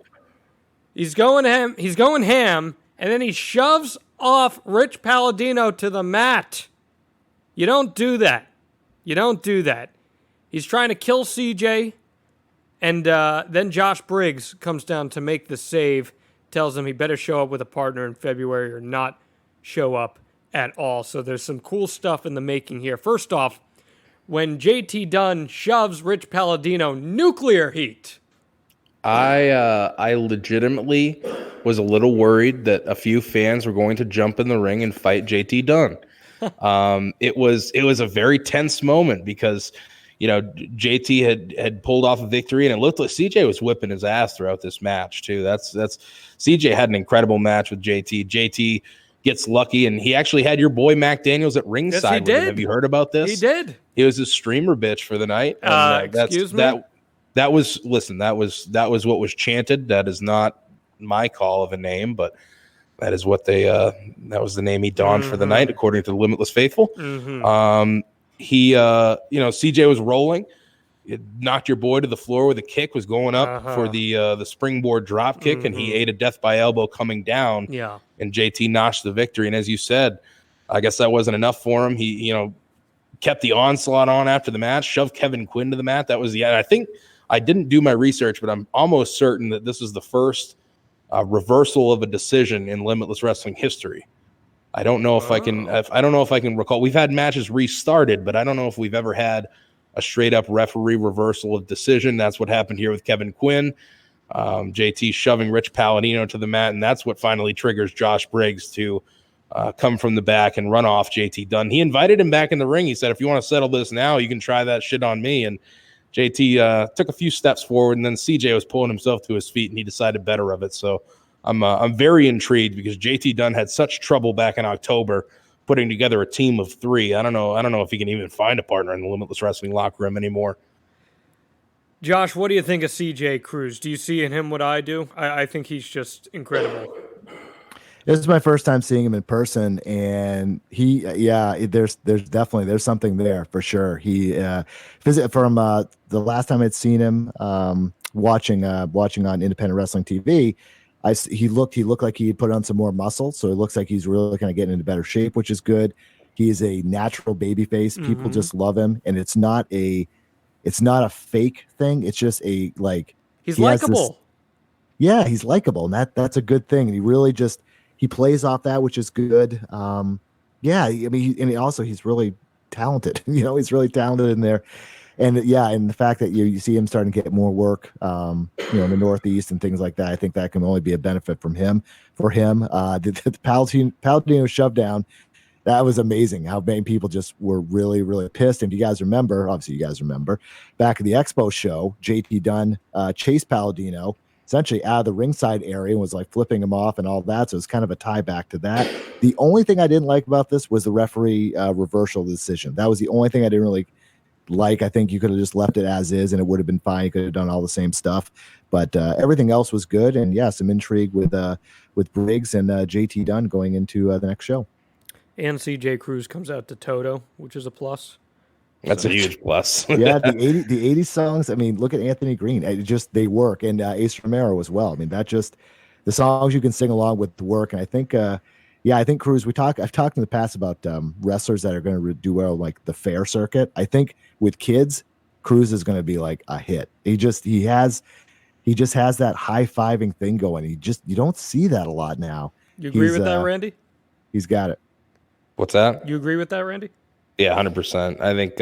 he's going ham, and then he shoves off Rich Palladino to the mat. You don't do that. He's trying to kill CJ, and then Josh Briggs comes down to make the save, tells him he better show up with a partner in February or not show up at all. So there's some cool stuff in the making here. First off, when JT Dunn shoves Rich Palladino, nuclear heat. I legitimately was a little worried that a few fans were going to jump in the ring and fight JT Dunn. It was a very tense moment because, JT had pulled off a victory, and it looked like CJ was whipping his ass throughout this match too. That's CJ had an incredible match with JT. JT gets lucky, and he actually had your boy Mac Daniels at ringside. Yes, he with did. him. Have you heard about this? He did. He was a streamer bitch for the night. And, excuse me? That was what was chanted. That is not my call of a name, but that is what that was the name he donned for the night, according to the Limitless Faithful. CJ was rolling. It knocked your boy to the floor with a kick, was going up for the springboard drop kick, and he ate a death by elbow coming down. Yeah. And JT notched the victory. And as you said, I guess that wasn't enough for him. He, kept the onslaught on after the match, shoved Kevin Quinn to the mat. That was the end. I think I didn't do my research, but I'm almost certain that this is the first reversal of a decision in Limitless Wrestling history. I don't know if I can recall. We've had matches restarted, but I don't know if we've ever had a straight up referee reversal of decision. That's what happened here with Kevin Quinn. JT shoving Rich Palladino to the mat, and that's what finally triggers Josh Briggs to come from the back and run off JT Dunn. He invited him back in the ring. He said, if you want to settle this now, you can try that shit on me. And JT took a few steps forward, and then CJ was pulling himself to his feet, and he decided better of it. So I'm very intrigued because JT Dunn had such trouble back in October putting together a team of three. I don't know if he can even find a partner in the Limitless Wrestling locker room anymore. Josh, what do you think of CJ Cruz? Do you see in him what I do? I think he's just incredible. This is my first time seeing him in person, and there's definitely something there for sure. He visit from the last time I'd seen him watching on independent wrestling TV. He looked like he had put on some more muscle, so it looks like he's really kind of getting into better shape, which is good. He is a natural baby face. People just love him, and it's not a fake thing. It's just he's likable. He's likable, and that's a good thing. And he really he plays off that, which is good. I mean, he's really talented. He's really talented in there. And and the fact that you see him starting to get more work, in the Northeast and things like that, I think that can only be a benefit for him. The Palladino shove down, that was amazing. How many people just were really, really pissed. And if you guys remember, obviously you guys remember, back at the Expo show, JT Dunn chased Palladino essentially out of the ringside area and was like flipping him off and all that. So it's kind of a tie back to that. The only thing I didn't like about this was the referee reversal of the decision. That was the only thing I didn't really like. I think you could have just left it as is and it would have been fine. You could have done all the same stuff, but everything else was good. And some intrigue with Briggs and JT Dunn going into the next show. And CJ Cruz comes out to Toto, which is a plus. That's a huge plus. The 80s songs. I mean, look at Anthony Green. They work, and Ace Romero as well. I mean, the songs you can sing along with work. And I think, I think Cruz. I've talked in the past about wrestlers that are going to do well, like the fair circuit. I think with kids, Cruz is going to be like a hit. He just has that high fiving thing going. You don't see that a lot now. You agree with that, Randy? He's got it. What's that? You agree with that, Randy? Yeah, 100%. I think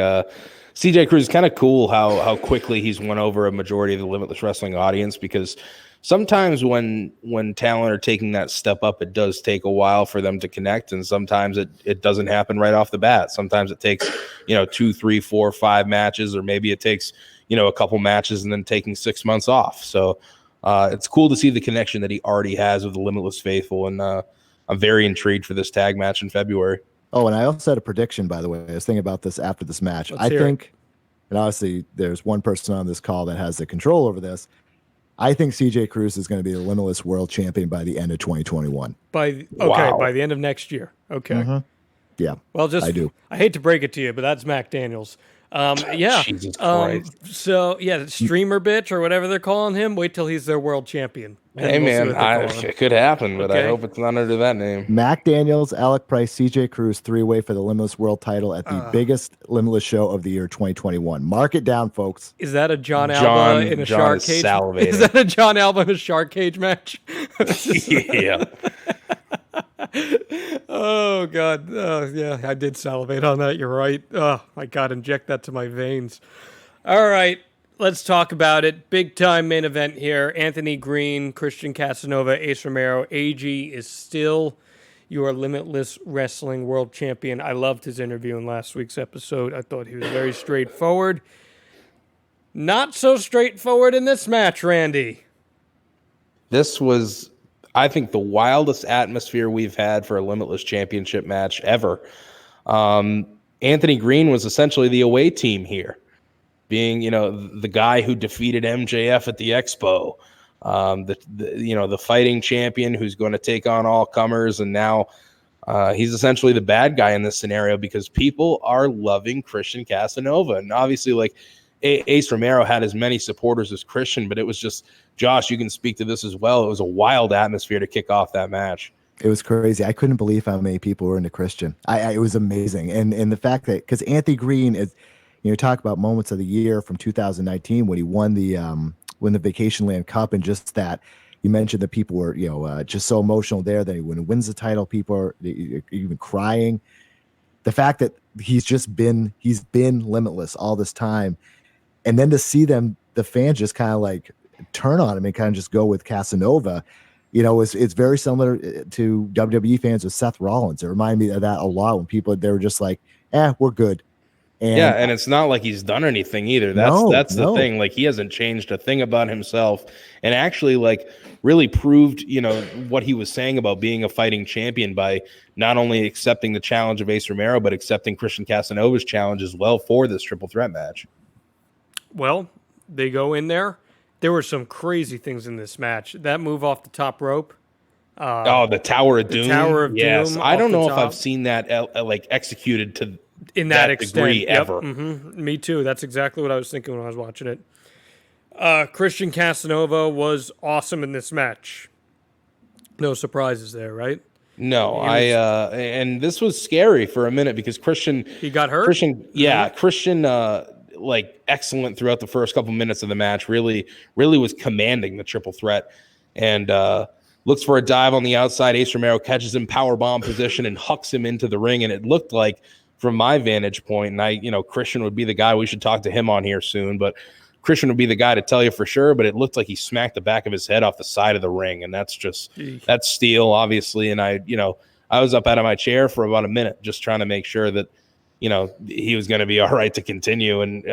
CJ Cruz is kind of cool how quickly he's won over a majority of the Limitless Wrestling audience, because sometimes when talent are taking that step up, it does take a while for them to connect, and sometimes it doesn't happen right off the bat. Sometimes it takes 2, 3, 4, 5 matches, or maybe it takes a couple matches and then taking 6 months off. So it's cool to see the connection that he already has with the Limitless faithful, and I'm very intrigued for this tag match in February. Oh, and I also had a prediction, by the way. I was thinking about this after this match. I think, and obviously there's one person on this call that has the control over this. I think CJ Cruz is going to be the Limitless World Champion by the end of 2021. By the end of next year. Okay. Mm-hmm. Yeah. Well, I do. I hate to break it to you, but that's Mac Daniels. Jesus Christ. So streamer bitch or whatever they're calling him. Wait till he's their world champion. Hey man, it could happen, but I hope it's not under that name. Mac Daniels, Alec Price, CJ Cruz, 3-way for the Limitless World title at the biggest Limitless show of the year 2021. Mark it down, folks. Is that a John Alba in a shark cage? Is that a John Alba in a shark cage match? Yeah. Oh God. Yeah, I did salivate on that. You're right. Oh my God, inject that to my veins. All right, let's talk about it. Big time main event here. Anthony Green, Christian Casanova, Ace Romero. AG is still your Limitless Wrestling World Champion. I loved his interview in last week's episode. I thought he was very straightforward. Not so straightforward in this match, Randy. This was, I think, the wildest atmosphere we've had for a Limitless Championship match ever. Anthony Green was essentially the away team here, being, the guy who defeated MJF at the Expo, the fighting champion who's going to take on all comers. And now he's essentially the bad guy in this scenario because people are loving Christian Casanova. And obviously, like, Ace Romero had as many supporters as Christian, but it was just, Josh, you can speak to this as well. It was a wild atmosphere to kick off that match. It was crazy. I couldn't believe how many people were into Christian. It was amazing. And the fact that, because Anthony Green is, talk about moments of the year from 2019 when he won the Vacation Land Cup, and just that you mentioned that people were, just so emotional there that when he wins the title, people are even crying. The fact that he's been limitless all this time. And then to see the fans just kind of like turn on him and kind of just go with Casanova, it's very similar to WWE fans with Seth Rollins. It reminded me of that a lot when they were just like, we're good. And it's not like he's done anything either. That's the thing. Like, he hasn't changed a thing about himself, and actually, like, really proved, what he was saying about being a fighting champion by not only accepting the challenge of Ace Romero, but accepting Christian Casanova's challenge as well for this triple threat match. Well, They go in there. There were some crazy things in this match. That move off the top rope. The Tower of Doom. Tower of yes, Doom I don't off the know if top. I've seen that like executed to In that extent. degree ever. Me too. That's exactly what I was thinking when I was watching it. Christian Casanova was awesome in this match. No surprises there, right? No, and this was scary for a minute because Christian. He got hurt? Christian, Christian, like excellent throughout the first couple minutes of the match. Really was commanding the triple threat, and looks for a dive on the outside. Ace Romero catches him, powerbomb position, and hucks him into the ring. And it looked like, from my vantage point, and Christian would be the guy. We should talk to him on here soon, but Christian would be the guy to tell you for sure. But it looked like he smacked the back of his head off the side of the ring, and that's steel, obviously. And I was up out of my chair for about a minute, just trying to make sure that he was going to be all right to continue. And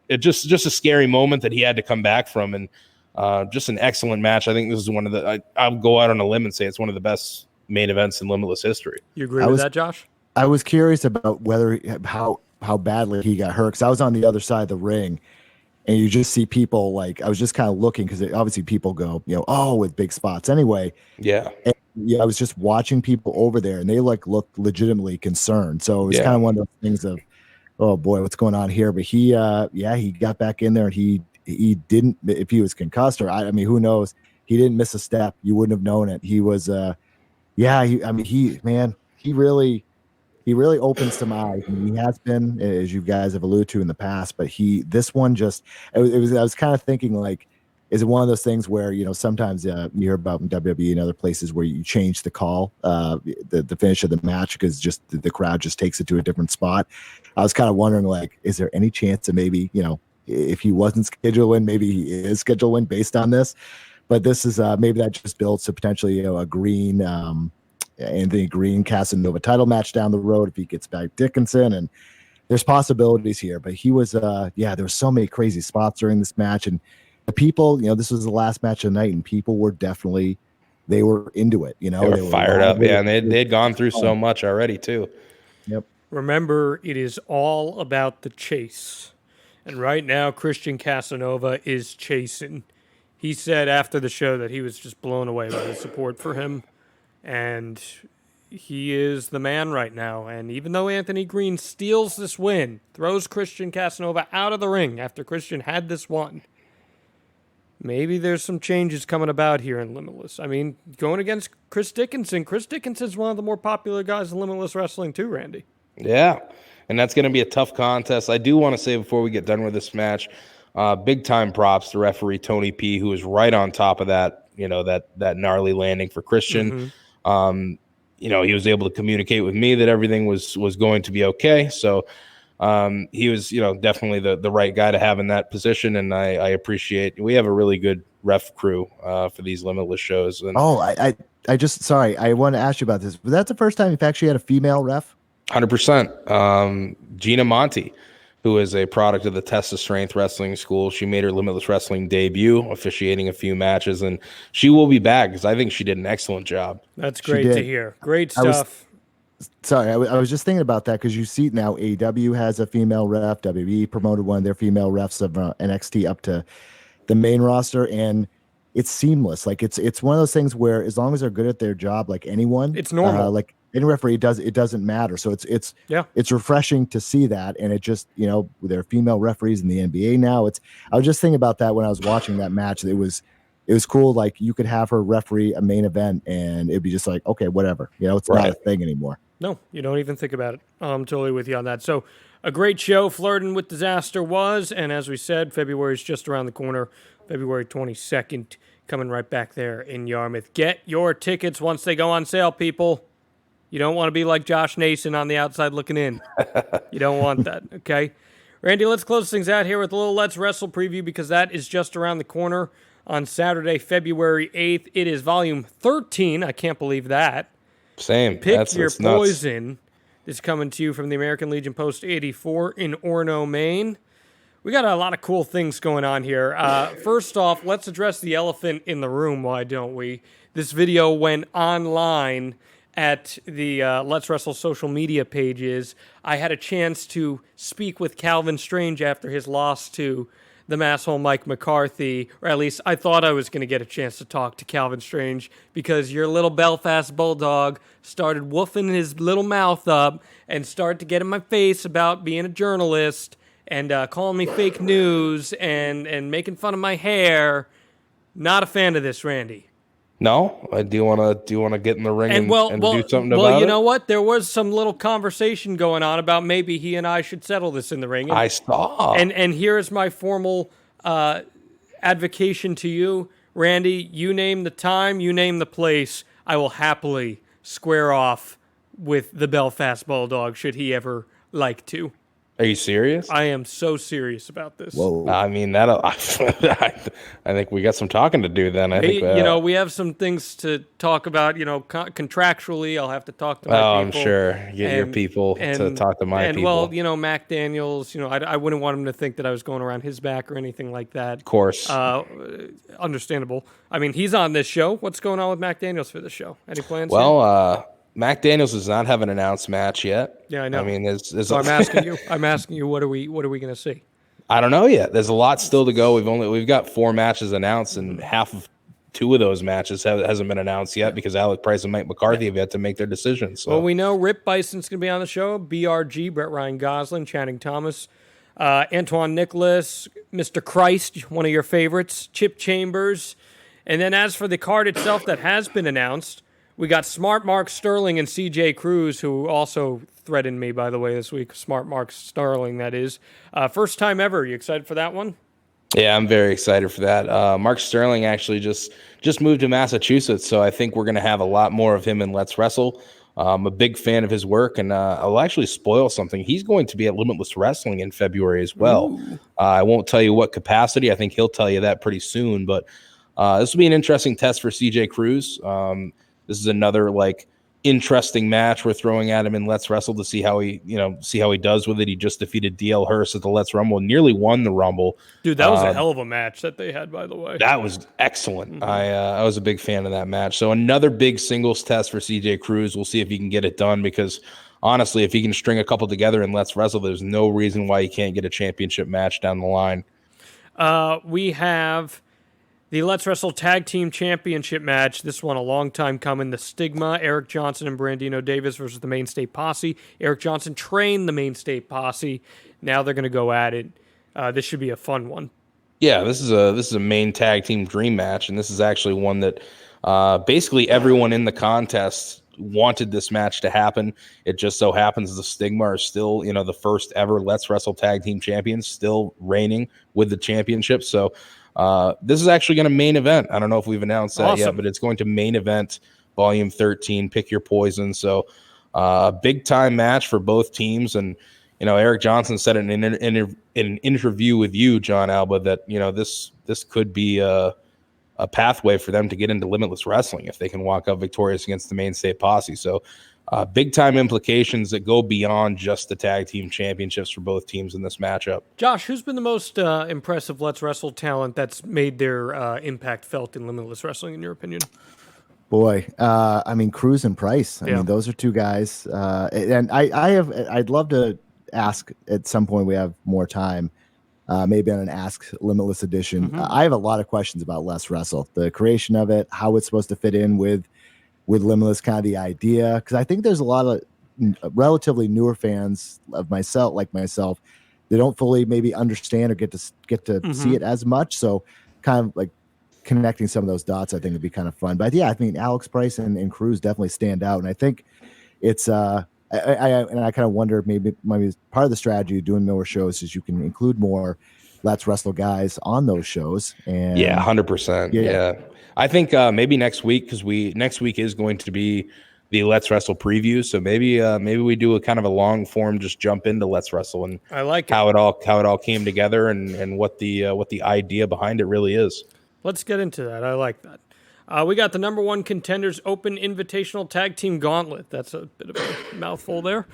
it just a scary moment that he had to come back from, and just an excellent match. I think this is one of the. I'll go out on a limb and say it's one of the best main events in Limitless history. You agree with that, Josh? I was curious about how badly he got hurt, because I was on the other side of the ring, and you just see people I was just kind of looking, because obviously people go with big spots anyway. Yeah. And, I was just watching people over there, and they looked legitimately concerned. So it was kind of one of those things of, oh boy, what's going on here? But he got back in there, and he didn't. If he was concussed, or I mean, who knows? He didn't miss a step. You wouldn't have known it. He was, he really opens some eyes. I mean, he has been, as you guys have alluded to in the past, but this one just, I was kind of thinking, is it one of those things where, sometimes you hear about in WWE and other places where you change the call, the finish of the match, because just the crowd just takes it to a different spot. I was kind of wondering, is there any chance that maybe, if he wasn't scheduled to win, maybe he is scheduled to win based on this? But this is maybe that just builds to potentially, a Green, Anthony Green Casanova title match down the road if he gets back Dickinson, and there's possibilities here. But he was there were so many crazy spots during this match, and the people, this was the last match of the night, and people were definitely, they were into it. They were fired up, and they'd gone through so much already too. Yep. Remember, it is all about the chase, and right now Christian Casanova is chasing. He said after the show that he was just blown away by the support for him. And he is the man right now. And even though Anthony Green steals this win, throws Christian Casanova out of the ring after Christian had this one, maybe there's some changes coming about here in Limitless. I mean, going against Chris Dickinson. Chris Dickinson's one of the more popular guys in Limitless Wrestling too, Randy. Yeah, and that's going to be a tough contest. I do want to say before we get done with this match, big time props to referee Tony P, who was right on top of that, that gnarly landing for Christian. Mm-hmm. He was able to communicate with me that everything was going to be okay. So he was, definitely the right guy to have in that position. And I appreciate, we have a really good ref crew for these Limitless shows. And I just, sorry, I want to ask you about this. Was that the first time you've actually had a female ref? 100%. Gina Monti, who is a product of the Test of Strength Wrestling School. She made her Limitless Wrestling debut, officiating a few matches, and she will be back because I think she did an excellent job. That's great to hear. Great stuff. I was just thinking about that, because you see now AEW has a female ref. WWE promoted one of their female refs of NXT up to the main roster, and it's seamless. It's one of those things where as long as they're good at their job, like anyone, it's normal. Any referee it doesn't matter. So it's refreshing to see that. And it just, there are female referees in the NBA now. I was just thinking about that when I was watching that match. It was cool. Like, you could have her referee a main event and it'd be just like, okay, whatever, it's not a thing anymore. No, you don't even think about it. I'm totally with you on that. So a great show, Flirtin With Disaster was, and as we said, February is just around the corner, February 22nd, coming right back there in Yarmouth. Get your tickets once they go on sale, people. You don't want to be like Josh Nason on the outside looking in. You don't want that, okay? Randy, let's close things out here with a little Let's Wrestle preview, because that is just around the corner on Saturday, February 8th. It is volume 13. I can't believe that. Same. Pick Your Poison is coming to you from the American Legion Post 84 in Orono, Maine. We got a lot of cool things going on here. First off, let's address the elephant in the room, why don't we? This video went online at the Let's Wrestle social media pages. I had a chance to speak with Calvin Strange after his loss to the masshole Mike McCarthy, or at least I thought I was going to get a chance to talk to Calvin Strange because your little Belfast bulldog started woofing his little mouth up and started to get in my face about being a journalist and calling me fake news and making fun of my hair. Not a fan of this, Randy. No, do you want to get in the ring and do something about it? Well, you know what? There was some little conversation going on about maybe he and I should settle this in the ring. I saw. And here is my formal advocation to you, Randy. You name the time, you name the place. I will happily square off with the Belfast Bulldog should he ever like to. Are you serious? I am so serious about this. Whoa. I mean, I think we got some talking to do then. I think we have some things to talk about. Contractually, I'll have to talk to my people. I'm sure. Get your people to talk to my people. And well, Mac Daniels. I wouldn't want him to think that I was going around his back or anything like that. Of course. Understandable. I mean, he's on this show. What's going on with Mac Daniels for this show? Any plans? Well, Mac Daniels does not have an announced match yet. Yeah, I know. I mean, so I'm asking you. What are we going to see? I don't know yet. There's a lot still to go. We've got 4 matches announced, and half of 2 of those matches hasn't been announced yet because Alec Price and Mike McCarthy have yet to make their decisions. So. Well, we know Rip Bison's going to be on the show. BRG, Brett Ryan Gosling, Channing Thomas, Antoine Nicholas, Mr. Christ, one of your favorites, Chip Chambers, and then as for the card itself that has been announced. We got Smart Mark Sterling and CJ Cruz, who also threatened me, by the way, this week. Smart Mark Sterling, that is. First time ever. You excited for that one? Yeah, I'm very excited for that. Mark Sterling actually just moved to Massachusetts, so I think we're going to have a lot more of him in Let's Wrestle. I'm a big fan of his work, and I'll actually spoil something. He's going to be at Limitless Wrestling in February as well. I won't tell you what capacity. I think he'll tell you that pretty soon, but this will be an interesting test for CJ Cruz. This is another interesting match we're throwing at him in Let's Wrestle to see how he does with it. He just defeated DL Hurst at the Let's Rumble, nearly won the Rumble. Dude, that was a hell of a match that they had, by the way. That was excellent. Mm-hmm. I was a big fan of that match. So another big singles test for CJ Cruz. We'll see if he can get it done because honestly, if he can string a couple together in Let's Wrestle, there's no reason why he can't get a championship match down the line. We have the Let's Wrestle Tag Team Championship match. This one a long time coming. The Stigma, Erik Johnson and Brandino Davis versus the Maine State Posse. Erik Johnson trained the Maine State Posse. Now they're going to go at it. This should be a fun one. Yeah, this is a Maine Tag Team Dream match, and this is actually one that basically everyone in the contest wanted this match to happen. It just so happens the Stigma are still, the first ever Let's Wrestle Tag Team champions, still reigning with the championship. So this is actually going to main event. I don't know if we've announced that yet, but it's going to main event volume 13, pick your poison. So big time match for both teams. And, Erik Johnson said in an interview with you, John Alba, that, this could be a pathway for them to get into Limitless Wrestling if they can walk out victorious against the Maine State Posse. So big time implications that go beyond just the tag team championships for both teams in this matchup. Josh, who's been the most impressive Let's Wrestle talent that's made their impact felt in Limitless Wrestling, in your opinion? Boy, Cruz and Price. I mean, those are 2 guys. And I'd love to ask at some point, we have more time, maybe on an Ask Limitless edition. Mm-hmm. I have a lot of questions about Let's Wrestle, the creation of it, how it's supposed to fit in with Limitless, kind of the idea, because I think there's a lot of relatively newer fans of myself, they don't fully maybe understand or get to mm-hmm. see it as much. So kind of like connecting some of those dots, I think would be kind of fun. But yeah, I mean, Alex Price and Cruz definitely stand out, and I think it's I kind of wonder maybe part of the strategy of doing more shows is you can include more Let's Wrestle guys on those shows. And 100%. Yeah. I think maybe next week, because next week is going to be the Let's Wrestle preview. So maybe we do a kind of a long form, just jump into Let's Wrestle and I like how it all came together and what the idea behind it really is. Let's get into that. I like that. We got the number 1 Contenders Open Invitational Tag Team Gauntlet. That's a bit of a mouthful there.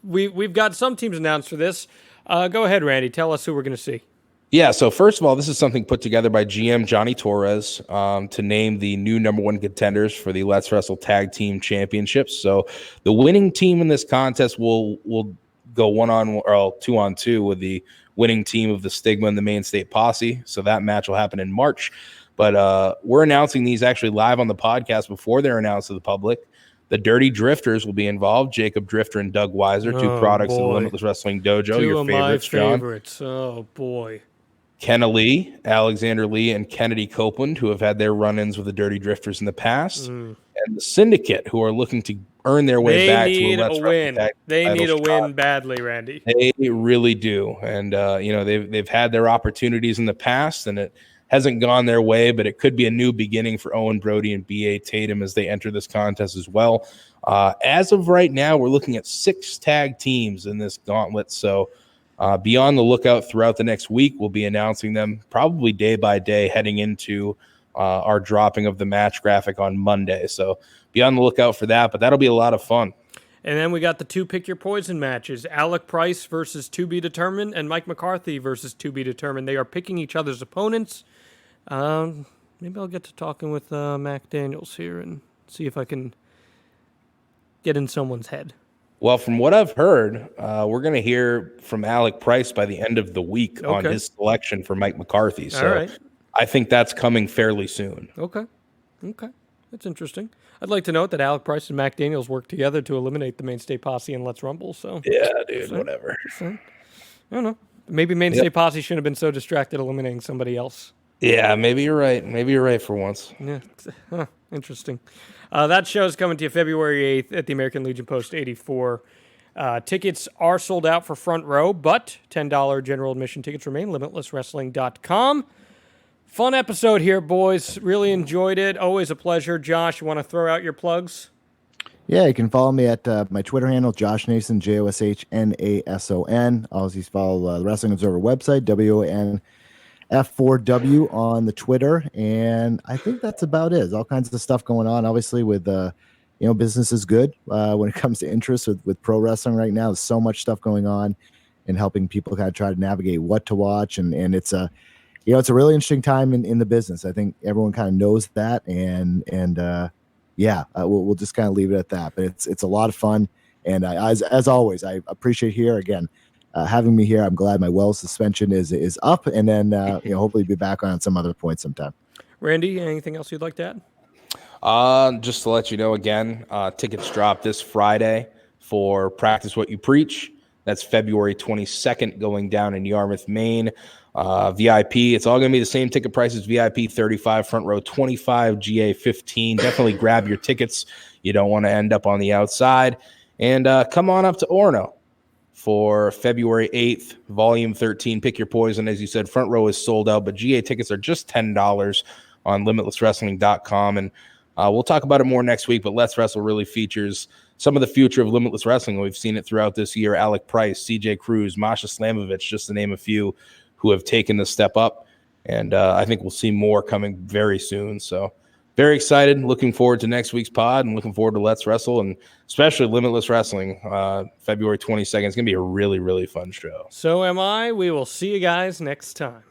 We've got some teams announced for this. Go ahead, Randy. Tell us who we're going to see. Yeah, so first of all, this is something put together by GM Johnny Torres to name the new number 1 contenders for the Let's Wrestle Tag Team Championships. So the winning team in this contest will go 1-on-1 or 2-on-2 with the winning team of the Stigma and the Maine State Posse. So that match will happen in March. But we're announcing these actually live on the podcast before they're announced to the public. The Dirty Drifters will be involved. Jacob Drifter and Doug Weiser, two products of the Limitless Wrestling Dojo. Two your of favorites, my favorites. John. Oh, boy. Kenna Lee, Alexander Lee, and Kennedy Copeland, who have had their run-ins with the Dirty Drifters in the past. And the Syndicate, who are looking to earn their way back to a Let's win. They need a shot. win badly, Randy. They really do. And, they've had their opportunities in the past, and it hasn't gone their way, but it could be a new beginning for Owen Brody and B.A. Tatum as they enter this contest as well. As of right now, we're looking at 6 tag teams in this gauntlet. So be on the lookout throughout the next week. We'll be announcing them probably day by day heading into our dropping of the match graphic on Monday. So be on the lookout for that, but that'll be a lot of fun. And then we got the 2 Pick Your Poison matches, Alec Price versus To Be Determined and Mike McCarthy versus To Be Determined. They are picking each other's opponents. Maybe I'll get to talking with Mac Daniels here and see if I can get in someone's head. Well, from what I've heard, we're going to hear from Alec Price by the end of the week on his selection for Mike McCarthy. So I think that's coming fairly soon. Okay. That's interesting. I'd like to note that Alec Price and Mac Daniels worked together to eliminate the Maine State Posse in Let's Rumble. So yeah, dude, whatever. I don't know. Maybe Maine State Posse shouldn't have been so distracted eliminating somebody else. Yeah, maybe you're right. Maybe you're right for once. Yeah, interesting. That show is coming to you February 8th at the American Legion Post 84. Tickets are sold out for front row, but $10 general admission tickets remain. LimitlessWrestling.com. Fun episode here, boys. Really enjoyed it. Always a pleasure. Josh, you want to throw out your plugs? Yeah, you can follow me at my Twitter handle, Josh Nason, JOSHNASON. Also, follow the Wrestling Observer website, WONF4W on the Twitter. And I think that's about it. There's all kinds of stuff going on, obviously, with, business is good when it comes to interest with pro wrestling right now. There's so much stuff going on and helping people kind of try to navigate what to watch. And it's a really interesting time in the business. I think everyone kind of knows that. We'll just kind of leave it at that. But it's a lot of fun. And as always, I appreciate having me here. I'm glad my well suspension is up. And then, hopefully be back on some other point sometime. Randy, anything else you'd like to add? Just to let you know again, tickets drop this Friday for Practice What You Preach. That's February 22nd going down in Yarmouth, Maine. VIP, it's all going to be the same ticket prices. VIP 35, front row 25, GA 15. Definitely grab your tickets. You don't want to end up on the outside. And come on up to Orono for February 8th, Volume 13. Pick Your Poison. As you said, front row is sold out, but GA tickets are just $10 on limitlesswrestling.com. And we'll talk about it more next week, but Let's Wrestle really features some of the future of Limitless Wrestling. We've seen it throughout this year. Alec Price, CJ Cruz, Masha Slamovich, just to name a few, who have taken the step up. And I think we'll see more coming very soon. So very excited. Looking forward to next week's pod and looking forward to Let's Wrestle and especially Limitless Wrestling, February 22nd. It's going to be a really, really fun show. So am I. We will see you guys next time.